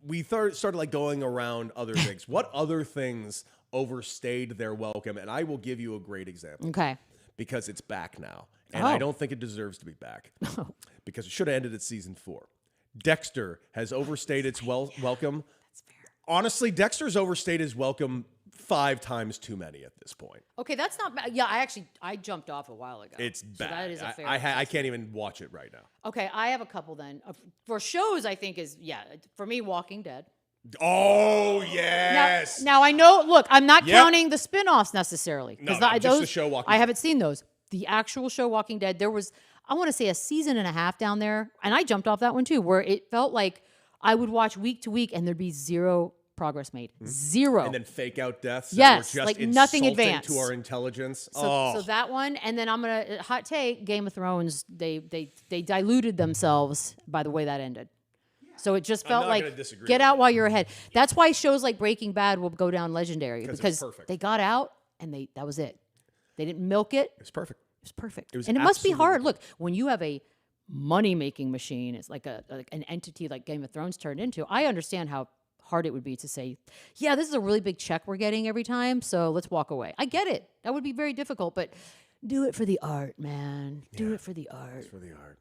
we started going around other things. What other things overstayed their welcome? And I will give you a great example. Okay. Because it's back now. And I don't think it deserves to be back. Because it should have ended at season 4. Dexter has overstayed its welcome. That's fair. Honestly, Dexter's overstayed his welcome 5 times too many at this point. Okay, that's not bad. Yeah, I jumped off a while ago. It's So bad. that is a fair I can't even watch it right now. Okay, I have a couple then. For shows, I think for me, Walking Dead. Oh, yes. Now I know, look, I'm not Yep. counting the spin-offs necessarily. No, just the show Walking I haven't seen those. The actual show Walking Dead, there was, I want to say, a season and a half down there, and I jumped off that one too, where it felt like I would watch week to week and there'd be zero progress made. Zero. And then fake out deaths. Yes, that were just like nothing insulting advanced. to our intelligence. So that one, and then I'm gonna hot take Game of Thrones. They diluted themselves by the way that ended. So it just felt not gonna like disagree get with out you. while you're ahead. That's why shows like Breaking Bad will go down legendary Because it was because perfect. they got out and that was it. They didn't milk it. It's perfect. It was perfect. It was and it must be absolutely hard. Look, when you have a money-making machine, it's like an entity like Game of Thrones turned into. I understand how hard it would be to say, yeah, this is a really big check we're getting every time, so let's walk away. I get it. That would be very difficult, but do it for the art, man. Do it for the art. For the art.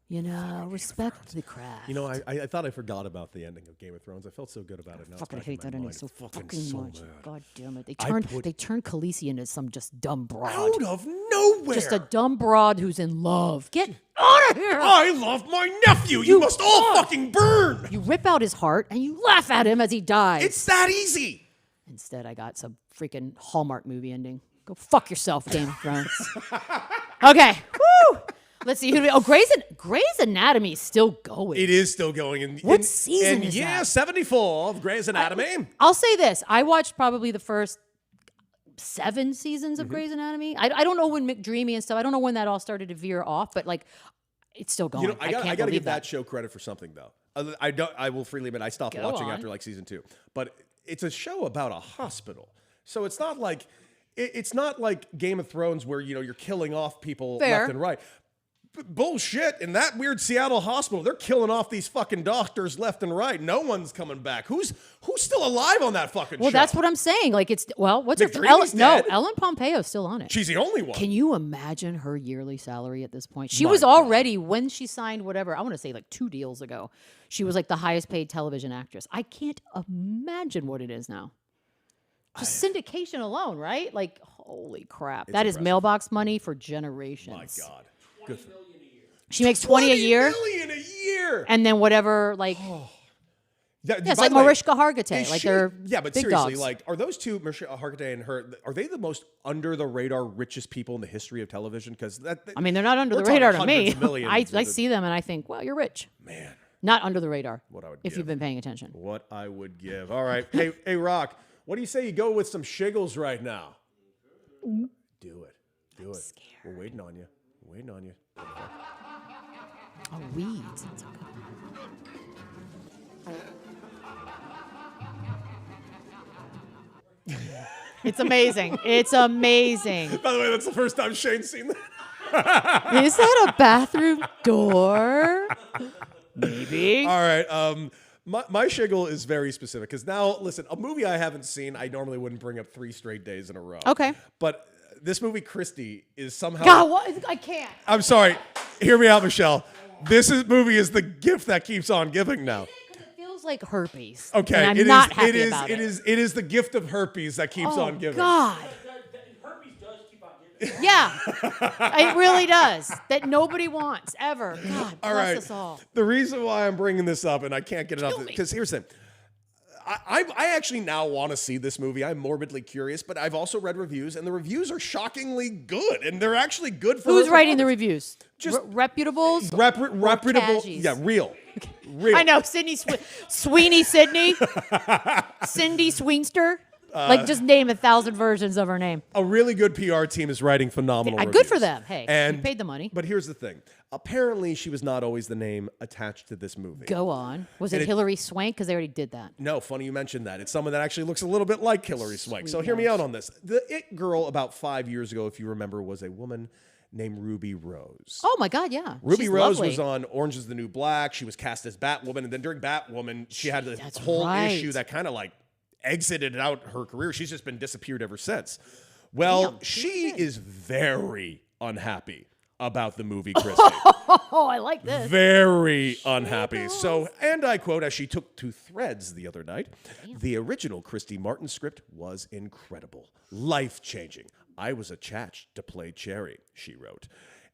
You know, respect the craft. You know, I thought I forgot about the ending of Game of Thrones. I felt so good about it. Now fucking it's back in hate my that ending mind. so Fucking fucking so much. mad. God damn it. I They turned Khaleesi into some just dumb broad. Out of nowhere. Just a dumb broad who's in love. Get out of here! I love my nephew. You must all fucking burn. You rip out his heart and you laugh at him as he dies. It's that easy. Instead, I got some freaking Hallmark movie ending. Go fuck yourself, Game of Thrones. Okay. Woo! Let's see. Grey's Anatomy is still going. It is still going. What season is year that? 74 of Grey's Anatomy. I'll say this. I watched probably the first 7 seasons of Grey's Anatomy. I don't know when McDreamy and stuff, I don't know when that all started to veer off, but like, it's still going. You know, I can't got to believe give that show credit for something, though. I will freely admit I stopped Go watching on. after like season 2. But it's a show about a hospital. So it's not like Game of Thrones where, you know, you're killing off people Fair. left and right. Bullshit. In that weird Seattle hospital, they're killing off these fucking doctors left and right. No one's coming back. Who's still alive on that fucking show? Well, that's what I'm saying. Like, what's her McDreamy's dead. Ellen Pompeo's still on it. She's the only one. Can you imagine her yearly salary at this point? She was already, when she signed whatever, I want to say like 2 deals ago, she was like the highest paid television actress. I can't imagine what it is now. Just syndication alone, right? Like, holy crap. That is impressive. mailbox money for generations. My God. Good for She makes 20 a year. million a year. And then whatever, like, That, it's by like the way, Mariska Hargitay. is Like, she- they're yeah, but big seriously, dogs. like, are those two, Mariska Hargitay and her, are they the most under the radar richest people in the history of television? Because I mean, they're not under we're the radar to talking me. hundreds of millions I of it. see them and I think, well, you're rich. Man, Not under the radar. What I would if give. you've been paying attention. what I would give. All right, hey, Rock, what do you say you go with some Shiggles right now? Do it. We're waiting on you. Oh, weeds. That's okay. It's amazing. It's amazing. By the way, that's the first time Shane's seen that. Is that a bathroom door? Maybe. All right. My Shiggle is very specific because now, listen, a movie I haven't seen, I normally wouldn't bring up 3 straight days in a row. Okay. But this movie, Christie, is somehow. God, what? I can't. I'm sorry. Hear me out, Michelle. Movie is the gift that keeps on giving now. It feels like herpes. Okay, And I'm it not is. happy It is. about It is. It is the gift of herpes that keeps Oh, on giving. God. Herpes does keep on giving. Yeah. It really does. That nobody wants ever. God All bless right. us all. The reason why I'm bringing this up, and I can't get it up, Kill me. because here's the thing. I actually now want to see this movie. I'm morbidly curious, but I've also read reviews, and the reviews are shockingly good, and they're actually good for. Who's her writing the performance. reviews? Just reputables? reputable. cashies? Yeah, real. I know. Sweeney Sydney. Cindy Sweenster. Like, just name 1,000 versions of her name. A really good PR team is writing phenomenal reviews. Good for them. Hey, and, you paid the money. But here's the thing. Apparently, she was not always the name attached to this movie. Go on. Was And it it- Hillary Swank? Because they already did that. No, funny you mentioned that. It's someone that actually looks a little bit like Hillary Swank. So hear me out on this. The It Girl about 5 years ago, if you remember, was a woman named Ruby Rose. Oh, my God, yeah. Ruby She's Rose lovely. was on Orange is the New Black. She was cast as Batwoman. And then during Batwoman, she had this That's whole right. issue that kind of like exited out her career. She's just been disappeared ever since. Well, Damn, she is very unhappy about the movie Christy. Oh, I like this. Very unhappy. So, and I quote, as she took to Threads the other night, the original Christy Martin script was incredible, life-changing. I was attached to play Cherry, she wrote.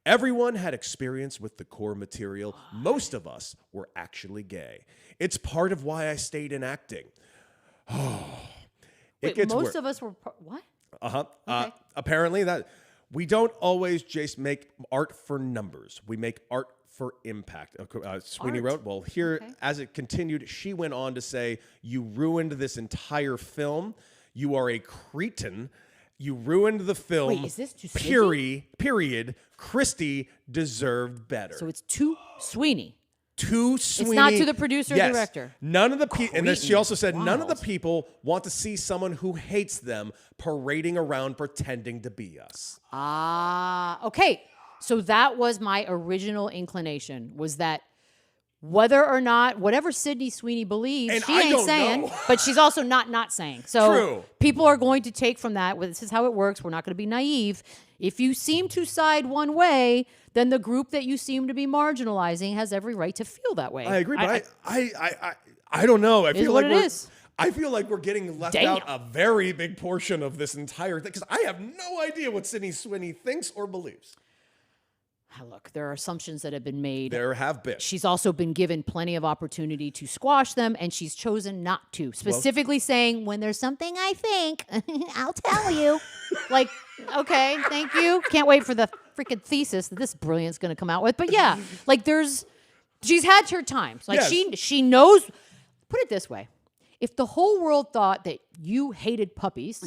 Everyone had experience with the core material. Most of us were actually gay. It's part of why I stayed in acting. Wait, most of us were what? Okay. Apparently that we don't always just make art for numbers. We make art for impact. Sweeney wrote, well, here, as it continued, she went on to say, you ruined this entire film. You are a cretin. You ruined the film. Wait, is this too Period. Christy deserved better. So it's too Sweeney. To Sweeney. It's not to the producer or director. None of the people, and then she also said, none of the Wild. people want to see someone who hates them parading around pretending to be us. Okay. So that was my original inclination, was that whether or not, whatever Sydney Sweeney believes, And she I ain't don't saying, know. but she's also not saying. So True. people are going to take from that, well, this is how it works. We're not going to be naive. If you seem to side one way, then the group that you seem to be marginalizing has every right to feel that way. I agree, but I don't know. I feel what like it is. I feel like we're getting left out a very big portion of this entire thing because I have no idea what Sydney Sweeney thinks or believes. Look, there are assumptions that have been made. There have been. She's also been given plenty of opportunity to squash them, and she's chosen not to. Specifically saying, when there's something I think, I'll tell you. Like, okay, thank you. Can't wait for the freaking thesis that this brilliant's going to come out with. But yeah, like she's had her times. Like she knows, put it this way. If the whole world thought that you hated puppies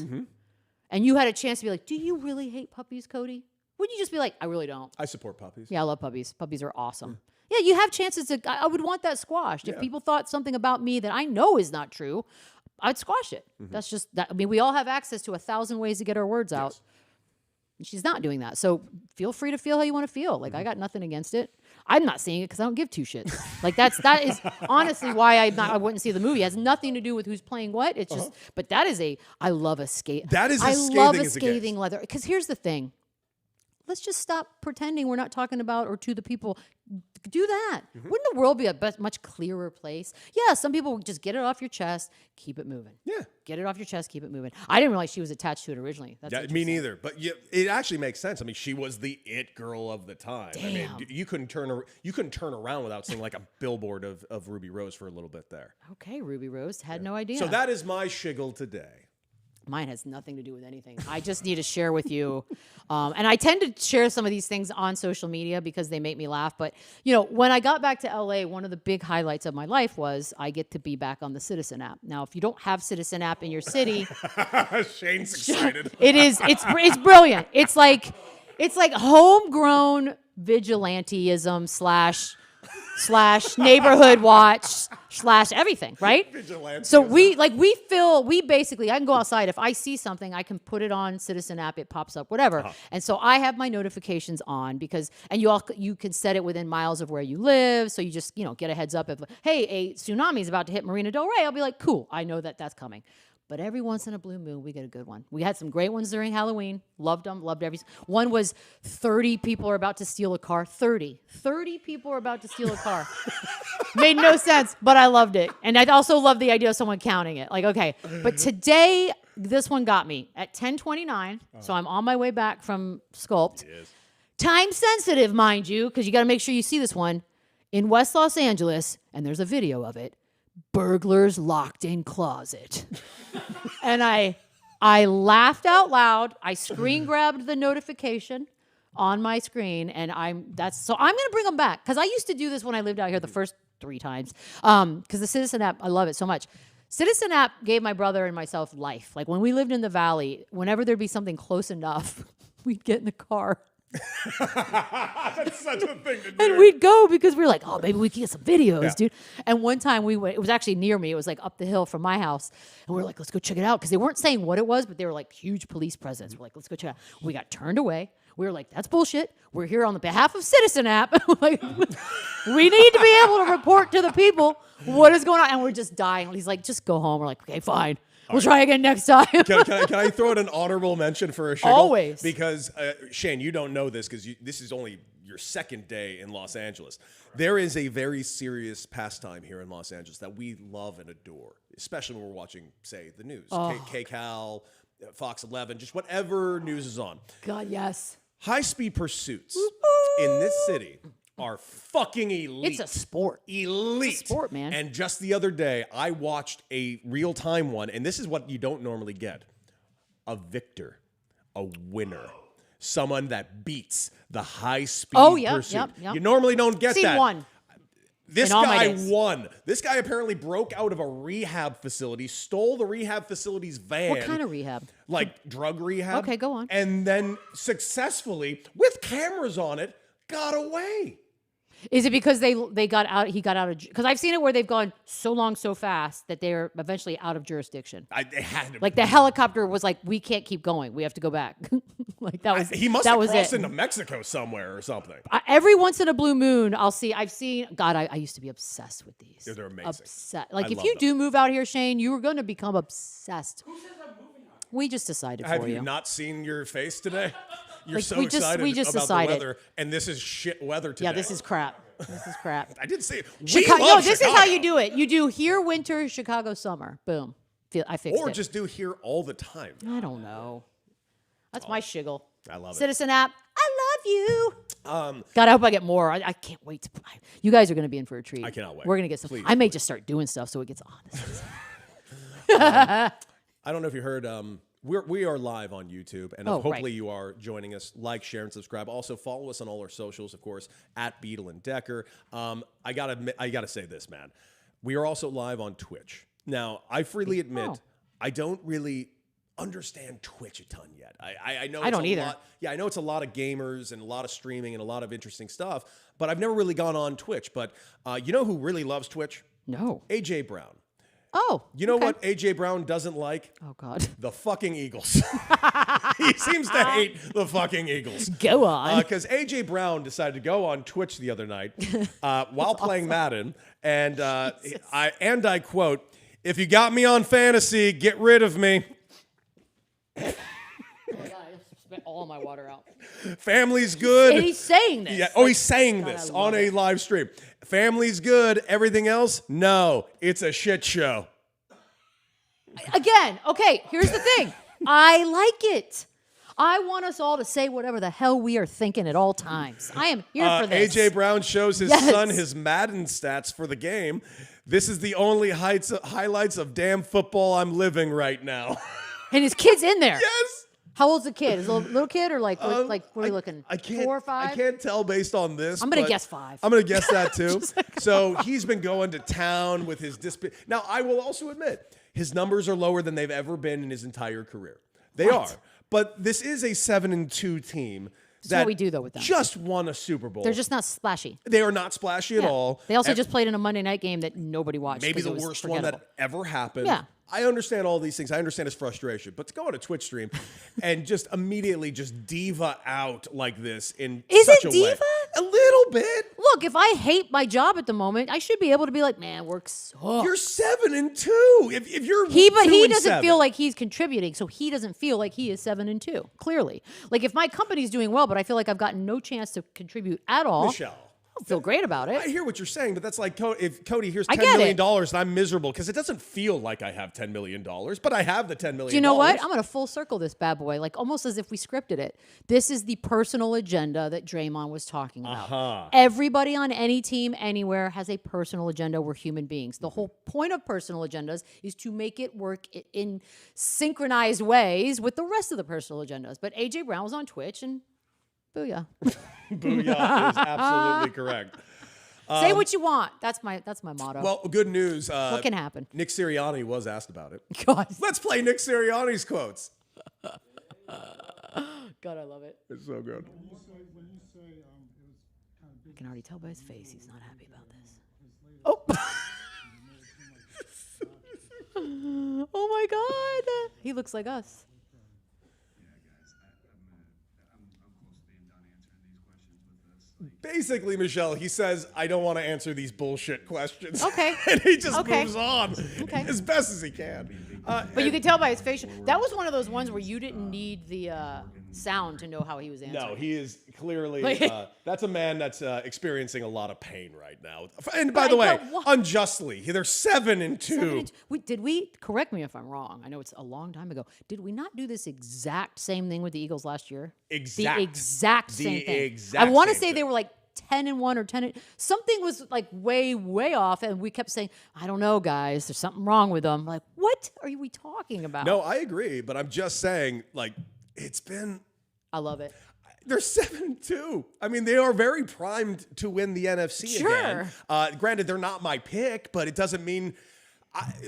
and you had a chance to be like, do you really hate puppies, Cody? Wouldn't you just be like, I really don't? I support puppies. Yeah, I love puppies. Puppies are awesome. Yeah, you have chances to, I would want that squashed. If people thought something about me that I know is not true, I'd squash it. That's just that. I mean, we all have access to 1,000 ways to get our words out. And she's not doing that. So feel free to feel how you want to feel. Like, I got nothing against it. I'm not seeing it because I don't give two shits. Like, that is honestly why I wouldn't see the movie. It has nothing to do with who's playing what. It's just, but that is I love a That is I as love scathing a as it scathing gets. leather. Because here's the thing. Let's just stop pretending we're not talking about or to the people. Do that. Wouldn't the world be a much clearer place? Yeah, some people would just get it off your chest, keep it moving. Yeah. Get it off your chest, keep it moving. I didn't realize she was attached to it originally. That's Yeah, me neither. But it actually makes sense. I mean, she was the it girl of the time. I mean, you couldn't turn around without seeing like a billboard of Ruby Rose for a little bit there. Okay, Ruby Rose. Had no idea. So that is my shiggle today. Mine has nothing to do with anything. I just need to share with you. And I tend to share some of these things on social media because they make me laugh. But, when I got back to LA, one of the big highlights of my life was I get to be back on the Citizen app. Now, if you don't have Citizen app in your city, Shane's excited. it's brilliant. It's like homegrown vigilanteism slash neighborhood watch / everything, right? So we basically, I can go outside. If I see something, I can put it on Citizen app, it pops up, whatever. And so I have my notifications on and you can set it within miles of where you live. So you just, get a heads up if, hey, a tsunami is about to hit Marina Del Rey. I'll be like, cool, I know that's coming. But every once in a blue moon, we get a good one. We had some great ones during Halloween. Loved them. Loved every. One was 30 people are about to steal a car. 30 people are about to steal a car. Made no sense, but I loved it. And I also love the idea of someone counting it. Like, okay. But today, this one got me at 10:29. So I'm on my way back from Sculpt. Time sensitive, mind you, because you got to make sure you see this one. In West Los Angeles, and there's a video of it. Burglars locked in closet. And I laughed out loud. I screen grabbed the notification on my screen, and I'm going to bring them back because I used to do this when I lived out here the first 3 times. Because the Citizen app, I love it so much. Citizen app gave my brother and myself life. Like when we lived in the Valley, whenever there'd be something close enough, we'd get in the car. That's such a thing to do. And we'd go because we were like, oh, maybe we can get some videos, dude. And one time we went, it was actually near me. It was like up the hill from my house. And we were like, let's go check it out. Because they weren't saying what it was, but they were like huge police presence. We're like, let's go check it out. We got turned away. We were like, that's bullshit. We're here on the behalf of Citizen app. Like, we need to be able to report to the people what is going on. And we're just dying. He's like, just go home. We're like, okay, fine. We'll try again next time. Can I throw in an honorable mention for a Shiggle? Always. Because, Shane, you don't know this because this is only your second day in Los Angeles. There is a very serious pastime here in Los Angeles that we love and adore, especially when we're watching, say, the news. KCAL, Fox 11, just whatever news is on. God, yes. High-speed pursuits in this city are fucking elite. It's a sport. Elite. It's a sport, man. And just the other day, I watched a real-time one, and this is what you don't normally get. A victor, a winner, someone that beats the high-speed pursuit. Yep. You normally don't get Seen that. one. This In all my guy days. won. This guy apparently broke out of a rehab facility, stole the rehab facility's van. What kind of rehab? Like drug rehab. Okay, go on. And then successfully, with cameras on it, got away. Is it because they got out? He got out of because I've seen it where they've gone so long, so fast that they're eventually out of jurisdiction. They had to. Like the helicopter was like, we can't keep going. We have to go back. Like that was. He must that have was crossed it. into Mexico somewhere or something. Every once in a blue moon, I've seen. God, I used to be obsessed with these. Yeah, they're amazing. Like I if love you them. do move out here, Shane, you are going to become obsessed. Who says I'm moving on? We just decided Have for you you. not seen your face today? You're Like, so we just excited about decided. the weather, and this is shit weather today. Yeah, this is crap. This is crap. I did say it. No, this is how you do it. You do here winter, Chicago summer. Boom. I fixed it. Or just do here all the time. I don't know. That's my shiggle. I love it. Citizen app. I love you. God, I hope I get more. I can't wait to. You guys are going to be in for a treat. I cannot wait. We're going to get stuff. Please, I may just start doing stuff so it gets honest. I don't know if you heard. We are live on YouTube, and hopefully right. you are joining us. Like, share, and subscribe. Also, follow us on all our socials, of course, at Beadle and Decker. I gotta say this, man. We are also live on Twitch. Now, I freely admit I don't really understand Twitch a ton yet. I know I don't either. Lot, yeah, I know it's a lot of gamers and a lot of streaming and a lot of interesting stuff, but I've never really gone on Twitch. But you know who really loves Twitch? No. AJ Brown. Oh. You know okay. what AJ Brown doesn't like? Oh, God. The fucking Eagles. He seems to hate the fucking Eagles. Go on. Because AJ Brown decided to go on Twitch the other night while playing Madden, and I quote, "If you got me on fantasy, get rid of me. Oh, God, I just spit all my water out. Family's good." And he's saying this. Yeah. Oh, he's saying this I love on a live stream. Family's good. Everything else, no, it's a shit show. Again, okay, here's the thing. I like it. I want us all to say whatever the hell we are thinking at all times. I am here for this. AJ Brown shows his Yes. son his Madden stats for the game. This is the only highlights of damn football I'm living right now. And his kid's in there. Yes. How old's the kid? Is it a little kid or like what are you looking? I can't, 4 or 5? I can't tell based on this. I'm gonna but guess 5. I'm gonna guess that too. So he's been going to town with his Now I will also admit his numbers are lower than they've ever been in his entire career. They are. But this is a 7-2 team. That's what we do though with them. Just won a Super Bowl. They're just not splashy. They are not splashy at all. They also just played in a Monday night game that nobody watched. Maybe 'cause the it was worst one forgettable. that ever happened. Yeah. I understand all these things. I understand his frustration. But to go on a Twitch stream and just immediately just diva out like this in Is such it a way. diva? A little bit. Look, if I hate my job at the moment, I should be able to be like, man, work sucks. You're 7-2. If you're But 2 he and doesn't 7. feel like he's contributing, so he doesn't feel like he is 7-2. Clearly, like if my company's doing well, but I feel like I've gotten no chance to contribute at all, Michelle. I don't feel great about I it. hear what you're saying, but that's like if Cody here's I $10 get million it. and I'm miserable because it doesn't feel like I have $10 million, but I have the $10 million. Do you know what? I'm going to full circle this bad boy, like almost as if we scripted it. This is the personal agenda that Draymond was talking about. Everybody on any team, anywhere, has a personal agenda. We're human beings. The whole point of personal agendas is to make it work in synchronized ways with the rest of the personal agendas. But AJ Brown was on Twitch and booyah. Booyah is absolutely correct. Say what you want. That's my motto. Well, good news. What can happen? Nick Sirianni was asked about it. God, Let's play Nick Sirianni's quotes. God, I love it. It's so good. I can already tell by his face he's not happy about this. Oh. Oh my God. He looks like us. basically, Michelle, he says, I don't want to answer these bullshit questions. Okay. And he just Okay. moves on Okay. as best as he can. But you could tell by his facial. That was one of those ones where you didn't need the sound to know how he was answering. No, he is clearly, Like- that's a man that's experiencing a lot of pain right now. And by the Right, way, but what- unjustly, they're 7-2. Did we, correct me if I'm wrong, I know it's a long time ago, did we not do this exact same thing with the Eagles last year? Exact. The exact same The thing. exact I want to same say thing. they were like 10-1 or 10. Something was like way off, and we kept saying, I don't know, guys, there's something wrong with them. Like, what are we talking about? No, I agree, but I'm just saying, like, it's been... I love it. They're 7-2. I mean, they are very primed to win the NFC again. Granted, they're not my pick, but it doesn't mean...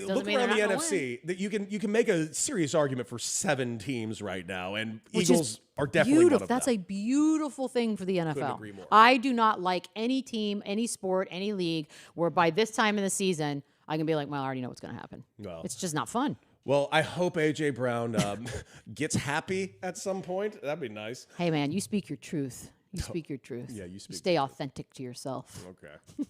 look mean around the they're not gonna NFC. That you can make a serious argument for 7 teams right now, and Which Eagles is are definitely one of That's them. a beautiful thing for the NFL. agree more. I do not like any team, any sport, any league where by this time in the season I can be like, well, I already know what's going to happen. Well. It's just not fun. Well, I hope A.J. Brown gets happy at some point. That'd be nice. Hey, man, you speak your truth. You speak your truth. Yeah, you speak stay authentic to yourself. Okay.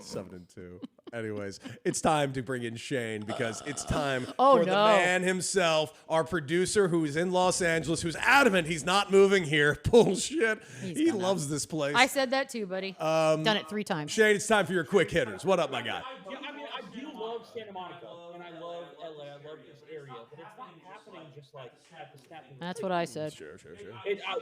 7-2. Anyways, it's time to bring in Shane because it's time for the man himself, our producer who is in Los Angeles, who's adamant he's not moving here. Bullshit. He loves this place. I said that too, buddy. Done it 3 times. Shane, it's time for your quick hitters. What up, my guy? Yeah, I mean, I do love Santa Monica, and I love LA. I love this area, but it's not happening just like at the snap of a That's what I said. Sure.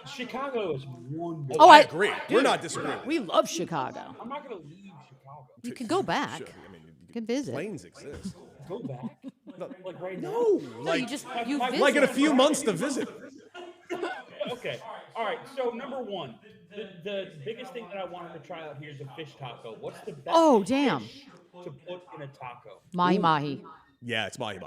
Chicago is wonderful. Oh, I agree. We're not disagreeing. We love Chicago. I'm not going to leave Chicago. You can go back. Sure. I mean, You can visit. planes exist. Go back? Like right now? No, No, you visit. like in a few months to visit. Okay. All right. So number one, the biggest thing that I wanted to try out here is a fish taco. What's the best Oh, damn. fish to put in a taco? Mahi. Yeah, it's mahi.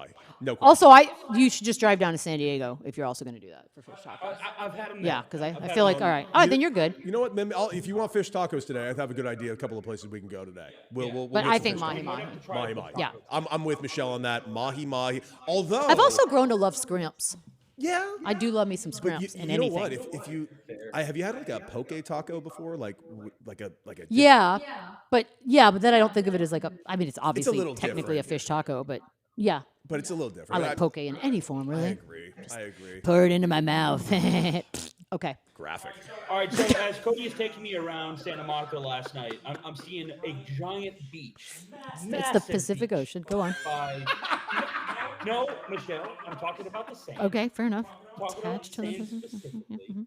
No question. Also, you should just drive down to San Diego if you're also going to do that for fish tacos. I've had them. Yeah, because I feel like, all right, then you're good. You know what? If you want fish tacos today, I have a good idea. A couple of places we can go today. We'll But get I some think fish mahi. tacos. Mahi. Yeah. I'm with Michelle on that. Mahi. Although I've also grown to love scrimps. yeah. I do love me some But scrimps in you anything. know what? If you, have you had like a poke taco before? Like a Yeah, but then I don't think of it as like a. I mean, it's obviously little technically a different. fish taco, but yeah, But it's a little different. I like poke in any form, I really. agree. Pour it into my mouth. Okay. Graphic. All right, so as Cody is taking me around Santa Monica last night, I'm seeing a giant beach. It's the Massive Pacific beach Ocean. Go on. No, Michelle, I'm talking about the sand. Okay, fair enough. Talking about Attached to the sand Pacific. specifically.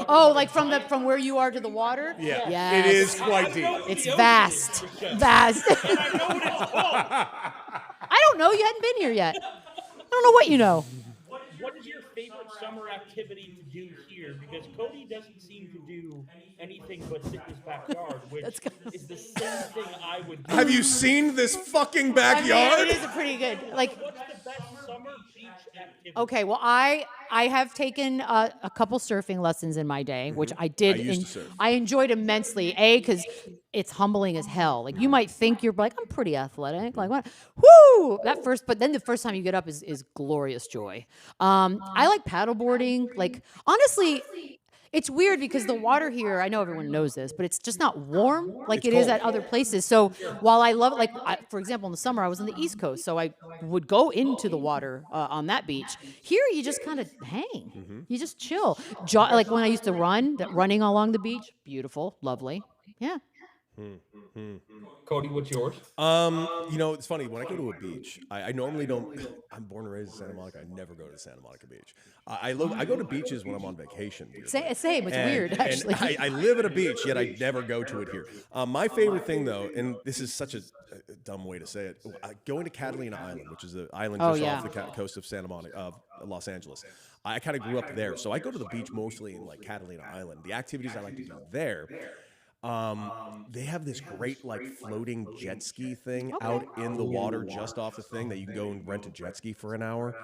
Oh, like from where you are to the water? Yeah. Yes. It is quite deep. It's vast. Vast. I know what it's called. I don't know. You hadn't been here yet. I don't know what you know. What is your favorite summer activity to do here? Because Cody doesn't seem to do anything but sit in his backyard, which is the same thing I would do. Have you seen this fucking I backyard? mean, it is a pretty good. Like, What's the best summer beach activity? okay, well, I have taken a couple surfing lessons in my day, which I did. I used to surf. I enjoyed immensely. Because it's humbling as hell. Like you might think you're like, I'm pretty athletic. Like what? Whoo! But then the first time you get up is glorious joy. I like paddleboarding. Like honestly. It's weird because the water here, I know everyone knows this, but it's just not warm like It's it is cold. at other places. So while I love it, for example, in the summer, I was on the East Coast, so I would go into the water on that beach. Here, you just kind of hang. You just chill. Like when I used to running along the beach, beautiful, lovely. Yeah. Cody, what's yours? You know, it's funny. When I go to a beach, I normally don't. I'm born and raised in Santa Monica. I never go to Santa Monica Beach. I go to beaches when I'm on vacation. Same. It's And- weird, and actually. I live at a beach, yet I never go to it here. My favorite thing, though, and this is such a dumb way to say it, going to Catalina Island, which is an island just off the coast of Santa Monica, Los Angeles. I kind of grew up there, so I go to the beach mostly in like Catalina Island. The activities I like to do there. They have this great like floating jet ski thing out in the water just off the thing that you can go and rent a jet ski for an hour.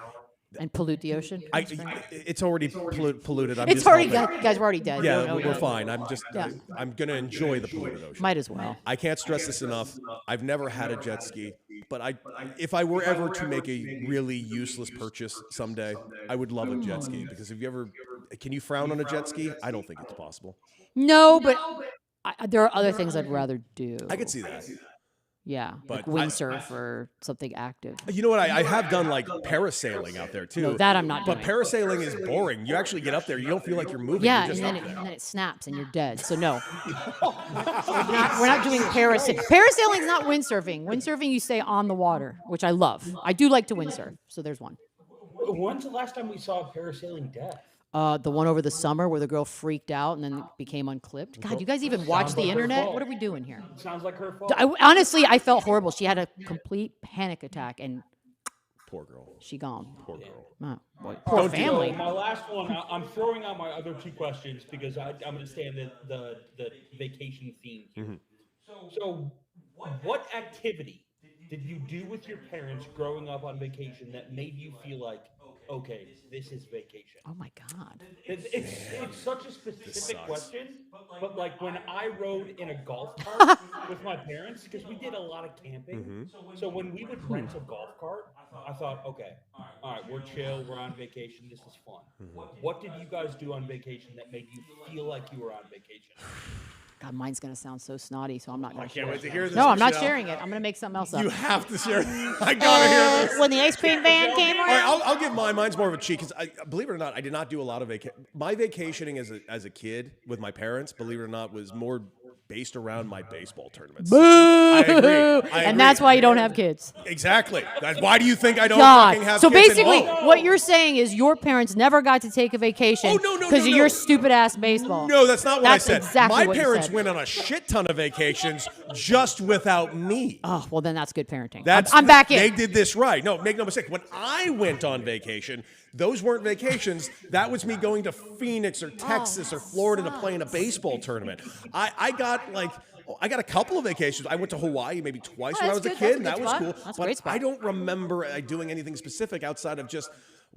And pollute the ocean. It's already polluted. I'm It's just already hoping- guys. We're already dead. Yeah, We don't know we're yet. fine. I'm gonna enjoy the polluted ocean. Might as well. I can't stress this enough. I've never had a jet ski, but if I were ever to make a really useless purchase someday, I would love a jet ski because can you frown on a jet ski? I don't think it's possible. No, but There are other things I'd rather do. I could see that. Yeah, like But windsurf or something active. You know what? I have done like parasailing out there too. No, that I'm not But doing. parasailing is boring. You actually get up there, you don't feel like you're moving. Yeah, you're just and up there. then it snaps and you're dead. So no, we're not doing parasailing. Parasailing is not windsurfing. Windsurfing, you stay on the water, which I love. I do like to windsurf. So there's one. When's the last time we saw a parasailing death? The one over the summer where the girl freaked out and then it became unclipped. God, you guys even watch the like her internet? fault. What are we doing here? Sounds like her fault. Honestly, I felt horrible. She had a complete panic attack and Poor girl. she gone. Poor girl. Oh, boy. Poor family. So my last one, I'm throwing out my other two questions because I'm going to stay in the vacation theme here. So, what activity did you do with your parents growing up on vacation that made you feel like, okay, this is vacation? Oh my God. It's such a specific sucks. question, but like when I rode in a golf cart with my parents, because we did a lot of camping, so when we would rent a golf cart, I thought, okay, all right, we're chill, we're on vacation, this is fun. What did you guys do on vacation that made you feel like you were on vacation? God, mine's going to sound so snotty, so I'm not going to share Can't wait to it. hear this. No, I'm not Michelle. sharing it. I'm going to make something else up. You have to share. I gotta hear this. When the ice cream van came All right, around. I'll give mine. Mine's more of a cheat because believe it or not, I did not do a lot of my vacationing as a kid with my parents. Believe it or not, was more based around my baseball tournaments. Boo! I agree. And that's why you don't have kids. Exactly. Why do you think I don't God. fucking have So kids basically, involved? what you're saying is your parents never got to take a vacation Oh, no, because of no. your stupid ass baseball. No, that's not what That's I said. exactly My what you parents said. went on a shit ton of vacations just without me. Oh, well, then that's good parenting. That's I'm back in. They did this right. No, make no mistake. When I went on vacation, those weren't vacations. That was me going to Phoenix or Texas or Florida to play in a baseball tournament. I got a couple of vacations. I went to Hawaii maybe twice when I was that's a good. kid, and That's that a was good cool. spot. That's a But great spot. I don't remember doing anything specific outside of just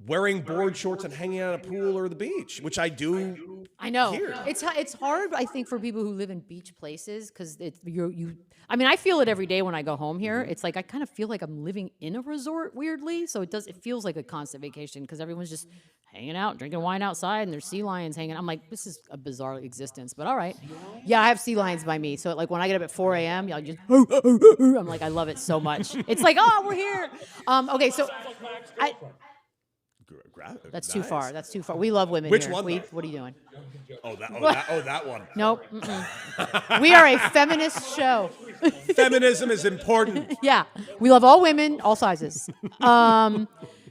wearing board shorts and hanging out at a pool or the beach, which I do. I know here. it's hard. I think for people who live in beach places because you. I mean, I feel it every day when I go home here. It's like I kind of feel like I'm living in a resort weirdly. So it feels like a constant vacation because everyone's just hanging out, drinking wine outside, and there's sea lions hanging. I'm like, this is a bizarre existence, but all right. Yeah, I have sea lions by me. So like when I get up at 4 a.m., y'all just. I'm like, I love it so much. It's like, oh, we're here. Okay, so I. That's too far. That's too far. We love women Which here. one, though? What are you doing? That one. Nope. Mm-mm. We are a feminist show. Feminism is important. Yeah. We love all women, all sizes.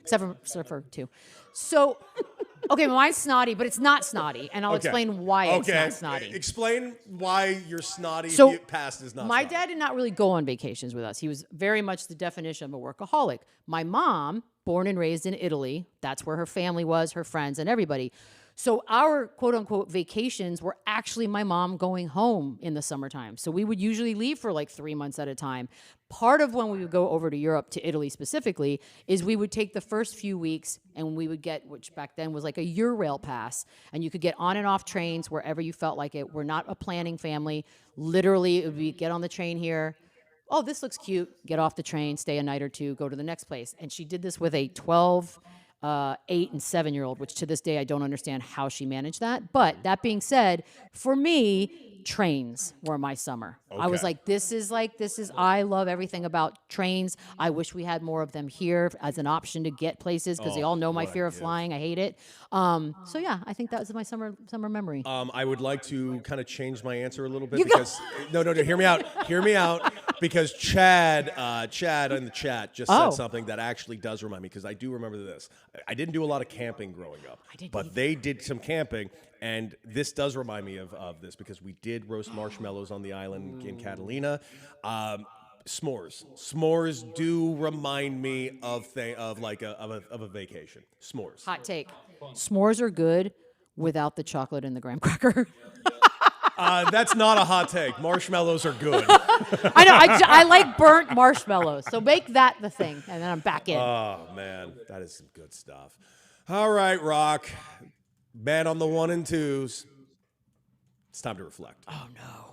Except for two. So, okay, mine's snotty, but it's not snotty. And I'll Okay. explain why it's not snotty. Explain why you're snotty So, if past is not My snotty. dad did not really go on vacations with us. He was very much the definition of a workaholic. My mom, born and raised in Italy, that's where her family was, her friends, and everybody. So our quote unquote vacations were actually my mom going home in the summertime. So we would usually leave for like 3 months at a time. Part of when we would go over to Europe, to Italy specifically, is we would take the first few weeks and we would get, which back then was like a Eurail pass, and you could get on and off trains wherever you felt like it. We're not a planning family. Literally, it would be get on the train here. Oh, this looks cute. Get off the train, stay a night or two, go to the next place. And she did this with a 12, 8, and 7-year-old, which to this day I don't understand how she managed that. But that being said, for me, trains were my summer. I was Okay. like, I love everything about trains. I wish we had more of them here as an option to get places because they all know my what a fear of gift. flying. I hate it. So yeah, I think that was my summer memory. I would like to kind of change my answer a little bit You go- because no, hear me out, because Chad in the chat just Oh. said something that actually does remind me because I do remember this. I didn't do a lot of camping growing up, didn't but either. they did some camping, and this does remind me of this because we did roast marshmallows on the island in Catalina. S'mores do remind me of a vacation. S'mores. Hot take. S'mores are good without the chocolate and the graham cracker. That's not a hot take. Marshmallows are good. I know. I like burnt marshmallows. So make that the thing, and then I'm back in. Oh, man, that is some good stuff. All right, Rock. Man on the 1 and 2s. It's time to reflect. Oh no.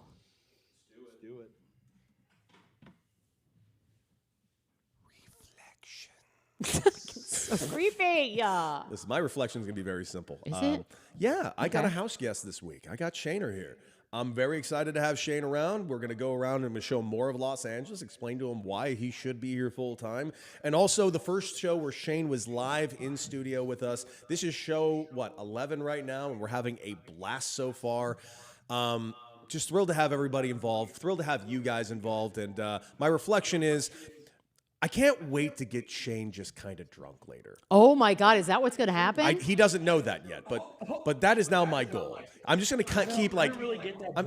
So creepy. Yeah. Listen, my reflection is going to be very simple. Is it? Yeah, I got Okay. a house guest this week. I got Shaner here. I'm very excited to have Shane around. We're going to go around and show more of Los Angeles, explain to him why he should be here full time. And also the first show where Shane was live in studio with us. This is show, 11 right now, and we're having a blast so far. Just thrilled to have everybody involved, thrilled to have you guys involved. And my reflection is, I can't wait to get Shane just kind of drunk later. Oh my God, is that what's going to happen? He doesn't know that yet, but that is now my goal. I'm just going to keep like.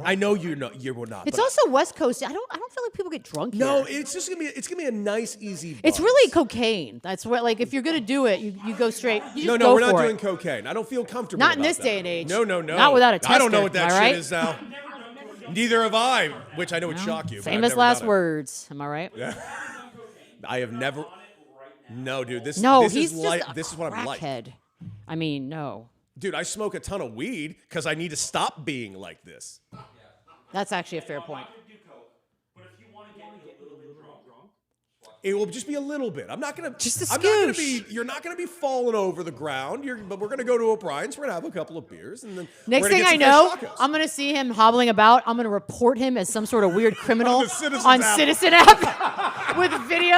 I know you will not. It's but also West Coast. I don't feel like people get drunk here. no. It's just gonna be a nice, easy. Buzz. It's really cocaine. That's what, like, if you're gonna do it, you go straight. You just No, go we're not for doing it. cocaine. I don't feel comfortable. Not in about this that. day and age. No. Not without a I don't know tester, what that am I shit right? is now. Neither have I, which I know would shock you. but I've Famous never last done it. words. Am I right? I have never. No, dude. This He's is just like a this is what I'm like. crackhead. I mean, no. Dude, I smoke a ton of weed because I need to stop being like this. That's actually a fair point. It will just be a little bit. I'm not gonna. Just a I'm not gonna scoosh. be. You're not gonna be falling over the ground. But we're gonna go to O'Brien's. We're gonna have a couple of beers, and then Next we're gonna thing get I some know, fresh tacos. I'm gonna see him hobbling about. I'm gonna report him as some sort of weird criminal the Citizen's on app. Citizen app with video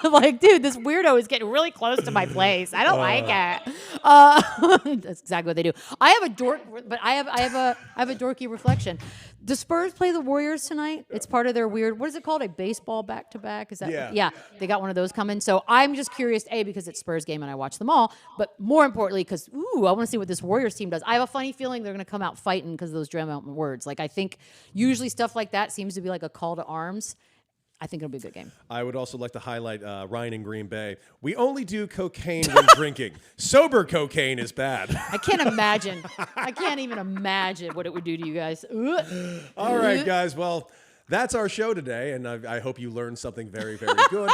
of like, dude, this weirdo is getting really close to my place. I don't like it. That's exactly what they do. I have a dork, but I have a dorky reflection. The Spurs play the Warriors tonight. It's part of their weird, what is it called? A baseball back-to-back? Is that? Yeah. They got one of those coming. So I'm just curious, A, because it's Spurs game and I watch them all, but more importantly, because, I want to see what this Warriors team does. I have a funny feeling they're going to come out fighting because of those Dram Mountain words. Like, I think usually stuff like that seems to be like a call to arms. I think it'll be a good game. I would also like to highlight Ryan in Green Bay. We only do cocaine when drinking. Sober cocaine is bad. I can't imagine. I can't even imagine what it would do to you guys. All right, guys. Well, that's our show today, and I hope you learned something very, very good.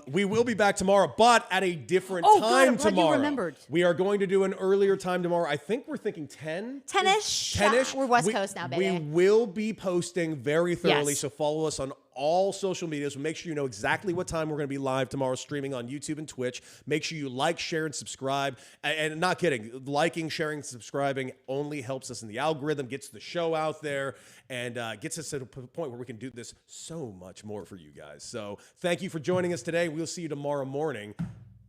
We will be back tomorrow, but at a different Oh, good. time I'm glad you tomorrow. remembered. We are going to do an earlier time tomorrow. I think we're thinking 10. 10-ish. 10-ish. We're West Coast now, baby. We will be posting very thoroughly, Yes. so follow us on all social media. So make sure you know exactly what time we're going to be live tomorrow, streaming on YouTube and Twitch. Make sure you like, share, and subscribe. And not kidding, liking, sharing, subscribing only helps us in the algorithm, gets the show out there, and gets us to a point where we can do this so much more for you guys. So thank you for joining us today. We'll see you tomorrow morning.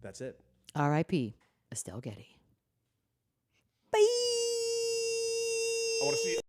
That's it. R.I.P. Estelle Getty. Bye. I want to see